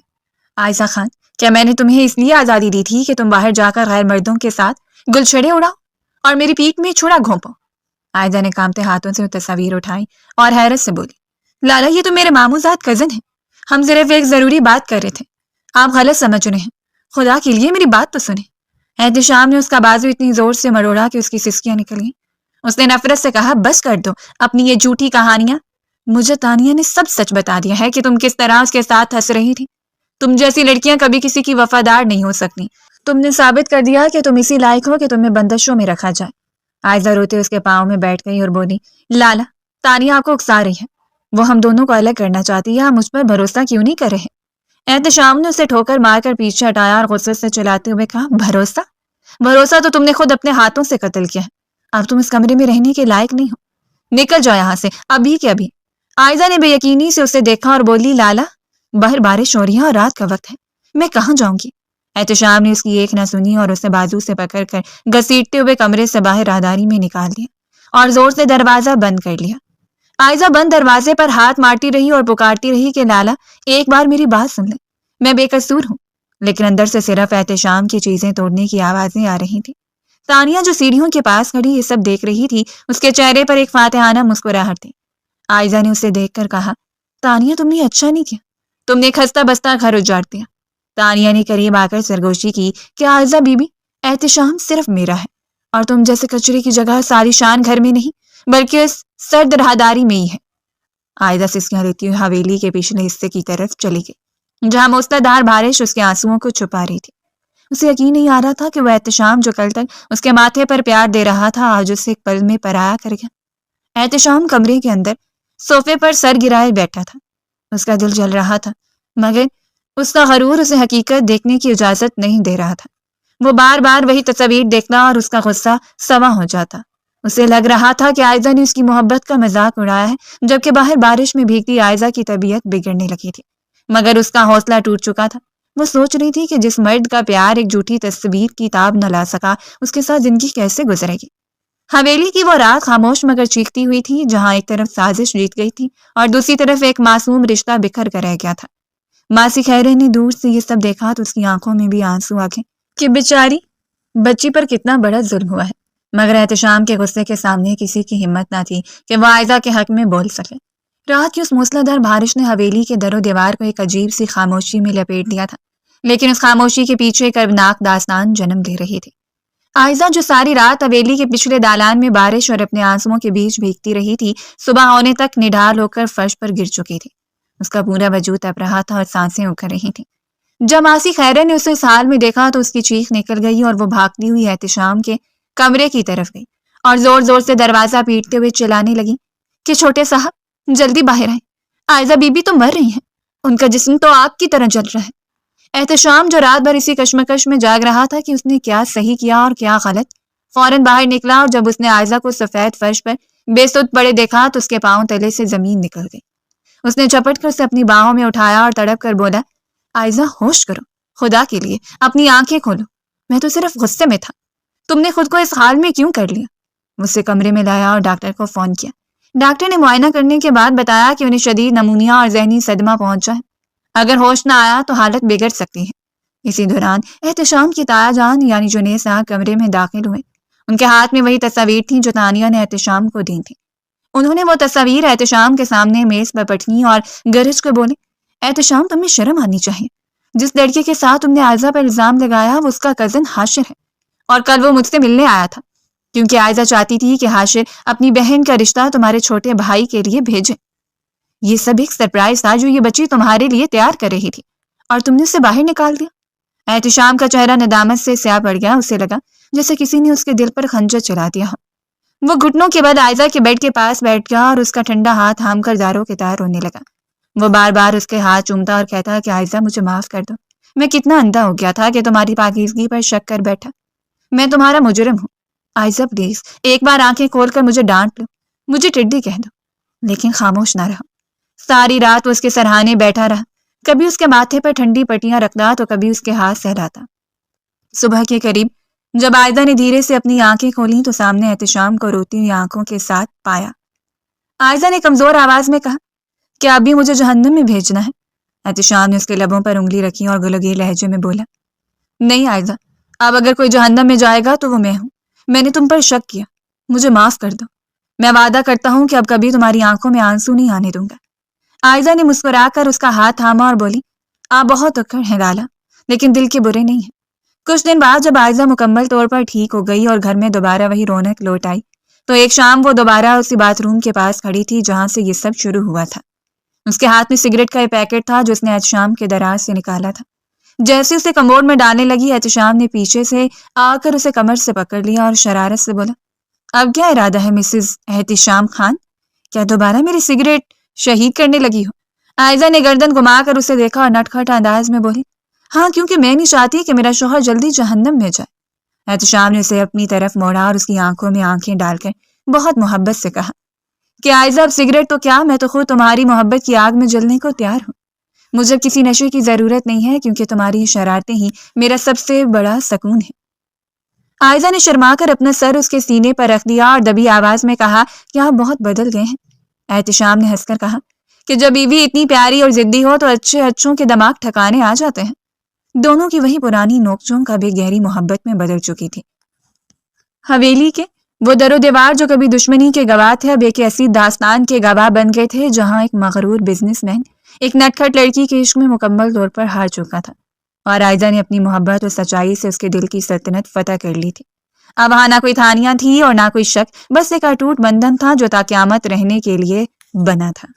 A: عائزہ خان، کیا میں نے تمہیں اس لیے آزادی دی تھی کہ تم باہر جا کر غیر مردوں کے ساتھ گلچھڑے اڑاؤ اور میری پیٹھ میں چھڑا گھونپو؟ عائزہ نے کانپتے ہاتھوں سے وہ تصاویر اٹھائی اور حیرت سے بولی، لالا یہ تو میرے ماموزاد کزن ہیں، ہم صرف ایک ضروری بات کر رہے تھے، آپ غلط سمجھ رہے ہیں، خدا کے لیے میری بات تو سنیں۔ احتشام نے اس کا بازو اتنی زور سے مروڑا کہ اس کی سسکیاں نکل گئیں۔ اس نے نفرت سے کہا، بس کر دو اپنی یہ جھوٹی کہانیاں، مجھے تانیہ نے سب سچ بتا دیا ہے کہ تم کس طرح اس کے ساتھ ہنس رہی تھی۔ تم جیسی لڑکیاں کبھی کسی کی وفادار نہیں ہو سکتی، تم نے ثابت کر دیا کہ تم اسی لائق ہو کہ تمہیں بندشوں میں رکھا جائے۔ عائزہ روتے اس کے پاؤں میں بیٹھ گئی اور بولی، لالا تانیہ آپ کو اکسا رہی ہے، وہ ہم دونوں کو الگ کرنا چاہتی ہے، آپ مجھ پر بھروسہ کیوں نہیں کر رہے؟ احتشام نے اسے ٹھوکر مار کر پیچھے ہٹایا اور غصے سے چلاتے ہوئے کہا، بھروسہ تو تم نے خود اپنے ہاتھوں سے قتل کیا ہے، اب تم اس کمرے میں رہنے کے لائق نہیں ہو، نکل جاؤ یہاں سے ابھی کے ابھی۔ عائزہ نے بے یقینی سے اسے دیکھا اور بولی، لالا باہر بارش ہو رہی ہے اور رات کا وقت ہے، میں کہاں جاؤں گی؟ احتشام نے اس کی ایک نہ سنی اور اسے بازو سے پکڑ کر گھسیٹتے ہوئے کمرے سے باہر راہداری میں نکال دیا اور زور سے دروازہ بند کر لیا۔ عائزہ بند دروازے پر ہاتھ مارتی رہی اور پکارتی رہی کہ لالا ایک بار میری بات سن لے، میں بے قصور ہوں، لیکن اندر سے صرف احتشام کی چیزیں توڑنے کی آوازیں آ رہی تھی۔ تانیہ جو سیڑھیوں کے پاس کھڑی یہ سب دیکھ رہی تھی، اس کے چہرے پر ایک فاتحانہ مسکراہٹ تھی۔ عائزہ نے اسے دیکھ کر کہا، تانیہ تم نے اچھا نہیں کیا، تم نے خستہ بستہ گھر اجاڑ دیا۔ تانیہ نے قریب آ کر سرگوشی کی کہ عائزہ بی بی، احتشام صرف میرا ہے اور تم جیسے کچرے کی جگہ ساری شان گھر میں نہیں بلکہ اس سرد راہداری میں ہی ہے۔ عائزہ سسکیاں لیتی ہوئی حویلی کے پچھلے حصے کی طرف چلی گئی جہاں موسلادھار بارش اس کے آنسوؤں کو چھپا رہی تھی۔ اسے یقین نہیں آ رہا تھا کہ وہ احتشام جو کل تک اس کے ماتھے پر پیار دے رہا تھا آج اسے ایک پل میں پرایا کر گیا۔ احتشام کمرے کے اندر صوفے پر سر گرائے بیٹھا تھا۔ اس کا دل جل رہا تھا مگر اس کا غرور اسے حقیقت دیکھنے کی اجازت نہیں دے رہا تھا۔ وہ بار بار وہی تصاویر دیکھنا اور اس کا غصہ سوا ہو جاتا۔ اسے لگ رہا تھا کہ عائزہ نے اس کی محبت کا مذاق اڑایا ہے، جبکہ باہر بارش میں بھیگتی عائزہ کی طبیعت بگڑنے لگی تھی مگر اس کا حوصلہ ٹوٹ چکا تھا۔ وہ سوچ رہی تھی کہ جس مرد کا پیار ایک جھوٹی تصویر کی تاب نہ لا سکا، اس کے ساتھ زندگی کیسے گزرے گی۔ حویلی کی وہ رات خاموش مگر چیختی ہوئی تھی جہاں ایک طرف سازش جیت گئی تھی اور دوسری طرف ایک معصوم رشتہ بکھر کر رہ گیا تھا۔ ماسی خیرے نے دور سے یہ سب دیکھا تو اس کی آنکھوں میں بھی آنسو آ گئے کہ بیچاری بچی پر کتنا بڑا ظلم ہوا ہے، مگر احتشام کے غصے کے سامنے کسی کی ہمت نہ تھی کہ وہ عائزہ کے حق میں بول سکے۔ رات کی اس موسلادھار بارش نے حویلی کے در و دیوار کو ایک عجیب سی خاموشی میں لپیٹ دیا تھا، لیکن اس خاموشی کے پیچھے ایک اربناک داستان جنم لے رہی تھی۔ عائزہ جو ساری رات حویلی کے پچھلے دالان میں بارش اور اپنے آنسوؤں کے بیچ بھیگتی رہی تھی، صبح ہونے تک نڈھال ہو کر فرش پر گر چکی تھی۔ اس کا پورا وجود تپ رہا تھا اور سانسیں اکھڑ رہی تھیں۔ جب ماسی خیرے نے اسے اس حال میں دیکھا تو اس کی چیخ نکل گئی اور وہ بھاگتی ہوئی احتشام کے کمرے کی طرف گئی اور زور زور سے دروازہ پیٹتے ہوئے چلانے لگی کہ چھوٹے صاحب جلدی باہر آئیں، عائزہ بی بی تو مر رہی ہیں، ان کا جسم تو آگ کی طرح جل رہا ہے۔ احتشام جو رات بھر اسی کشمکش میں جاگ رہا تھا کہ اس نے کیا صحیح کیا اور کیا غلط، فوراً باہر نکلا اور جب اس نے عائزہ کو سفید فرش پر بے سود پڑے دیکھا تو اس کے پاؤں تلے سے زمین نکل گئی۔ اس نے جھپٹ کر اسے اپنی باہوں میں اٹھایا اور تڑپ کر بولا، عائزہ ہوش کرو، خدا کے لیے اپنی آنکھیں کھولو، میں تو صرف غصے میں تھا، تم نے خود کو اس حال میں کیوں کر لیا؟ اسے کمرے میں لایا اور ڈاکٹر کو فون کیا۔ ڈاکٹر نے معائنہ کرنے کے بعد بتایا کہ انہیں شدید نمونیا اور ذہنی صدمہ پہنچا ہے، اگر ہوش نہ آیا تو حالت بگڑ سکتی ہے۔ اسی دوران احتشام کی تایا جان یعنی جنید صاحب کمرے میں داخل ہوئے۔ ان کے ہاتھ میں وہی تصاویر تھیں جو تانیہ نے احتشام کو دی تھیں۔ انہوں نے وہ تصاویر احتشام کے سامنے میز پر پٹکیں اور گرج کر بولے، احتشام تمہیں شرم آنی چاہیے، جس لڑکے کے ساتھ تم نے عائزہ پر الزام لگایا وہ اس کا کزن حاشر ہے اور کل وہ مجھ سے ملنے آیا تھا کیونکہ عائزہ چاہتی تھی کہ حاشر اپنی بہن کا رشتہ تمہارے چھوٹے بھائی کے لیے بھیجے۔ یہ سب ایک سرپرائز تھا جو یہ بچی تمہارے لیے تیار کر رہی تھی اور تم نے اسے باہر نکال دیا۔ احتشام کا چہرہ ندامت سے سیاہ پڑ گیا، اسے لگا جیسے کسی نے اس کے دل پر خنجر چلا دیا ہو۔ وہ گھٹنوں کے بعد عائزہ کے بیڈ کے پاس بیٹھ گیا اور اس کا ٹھنڈا ہاتھ تھام کر داروں کے تار رونے لگا۔ وہ بار بار اس کے ہاتھ چومتا اور کہتا کہ عائزہ مجھے معاف کر دو، میں کتنا اندھا ہو گیا تھا کہ تمہاری پاکیزگی پر شک کر بیٹھا، میں تمہارا مجرم ہوں، عائزہ پلیز ایک بار آنکھیں کھول کر مجھے ڈانٹ لو، مجھے ٹڈی کہہ دو۔ لیکن خاموش نہ رہا۔ ساری رات وہ اس کے سرہانے بیٹھا رہا، کبھی اس کے ماتھے پر ٹھنڈی پٹیاں رکھتا تو کبھی اس کے ہاتھ سہلاتا۔ صبح کے قریب جب عائزہ نے دھیرے سے اپنی آنکھیں کھولیں تو سامنے احتشام کو روتی ہوئی آنکھوں کے ساتھ پایا۔ عائزہ نے کمزور آواز میں کہا، کیا ابھی مجھے جہنم میں بھیجنا ہے؟ احتشام نے اس کے لبوں پر انگلی رکھی اور گلگے لہجے میں بولا، نہیں عائزہ، اب اگر کوئی جہنم میں جائے گا تو وہ میں ہوں، میں نے تم پر شک کیا، مجھے معاف کر دو، میں وعدہ کرتا ہوں کہ اب کبھی تمہاری آنکھوں میں آنسو نہیں آنے دوں گا۔ عائزہ نے مسکرا کر اس کا ہاتھ تھاما اور بولی، آپ بہت اکڑ ہیں لالا، لیکن دل کے برے نہیں ہیں۔ کچھ دن بعد جب عائزہ مکمل طور پر ٹھیک ہو گئی اور گھر میں دوبارہ وہی رونق لوٹ آئی تو ایک شام وہ دوبارہ اسی باتھ روم کے پاس کھڑی تھی جہاں سے یہ سب شروع ہوا تھا۔ اس کے ہاتھ میں سگریٹ کا ایک پیکٹ تھا جو اس نے احتشام کے دراز سے نکالا تھا۔ جیسے اسے کموڈ میں ڈالنے لگی احتشام نے پیچھے سے آ کر اسے کمر سے پکڑ لیا اور شرارت سے بولا، اب کیا ارادہ ہے مسز احتشام خان؟ کیا دوبارہ میری سگریٹ شہید کرنے لگی ہو؟ عائزہ نے گردن گھما کر اسے دیکھا اور نٹکھٹ انداز میں بولی، ہاں کیونکہ میں نہیں چاہتی کہ میرا شوہر جلدی جہنم میں جائے۔ احتشام نے اسے اپنی طرف موڑا اور اس کی آنکھوں میں آنکھیں ڈال کر بہت محبت سے کہا کہ عائزہ اب سگریٹ تو کیا، میں تو خود تمہاری محبت کی آگ میں جلنے کو تیار ہوں۔ مجھے کسی نشے کی ضرورت نہیں ہے کیونکہ تمہاری شرارتیں ہی میرا سب سے بڑا سکون ہے۔ عائزہ نے شرما کر اپنا سر اس کے سینے پر رکھ دیا اور دبی آواز میں کہا کہ آپ بہت بدل گئے ہیں۔ احتشام نے ہنس کر کہا کہ جب بیوی اتنی پیاری اور ضدی ہو تو اچھے اچھوں کے دماغ ٹھکانے آ جاتے ہیں۔ دونوں کی وہی پرانی نوک جھونک اب ایک گہری محبت میں بدل چکی تھی۔ حویلی کے وہ در و دیوار جو کبھی دشمنی کے گواہ تھے اب ایک ایسی داستان کے گواہ بن گئے تھے جہاں ایک مغرور بزنس مین ایک نٹکھٹ لڑکی کے عشق میں مکمل طور پر ہار چکا تھا۔ اور عائزہ نے اپنی محبت اور سچائی سے اس کے دل کی سلطنت فتح کر لی تھی۔ اب وہاں نہ کوئی تھانیاں تھی اور نہ کوئی شک، بس ایک اٹوٹ بندھن تھا جو تا قیامت رہنے کے لیے بنا تھا۔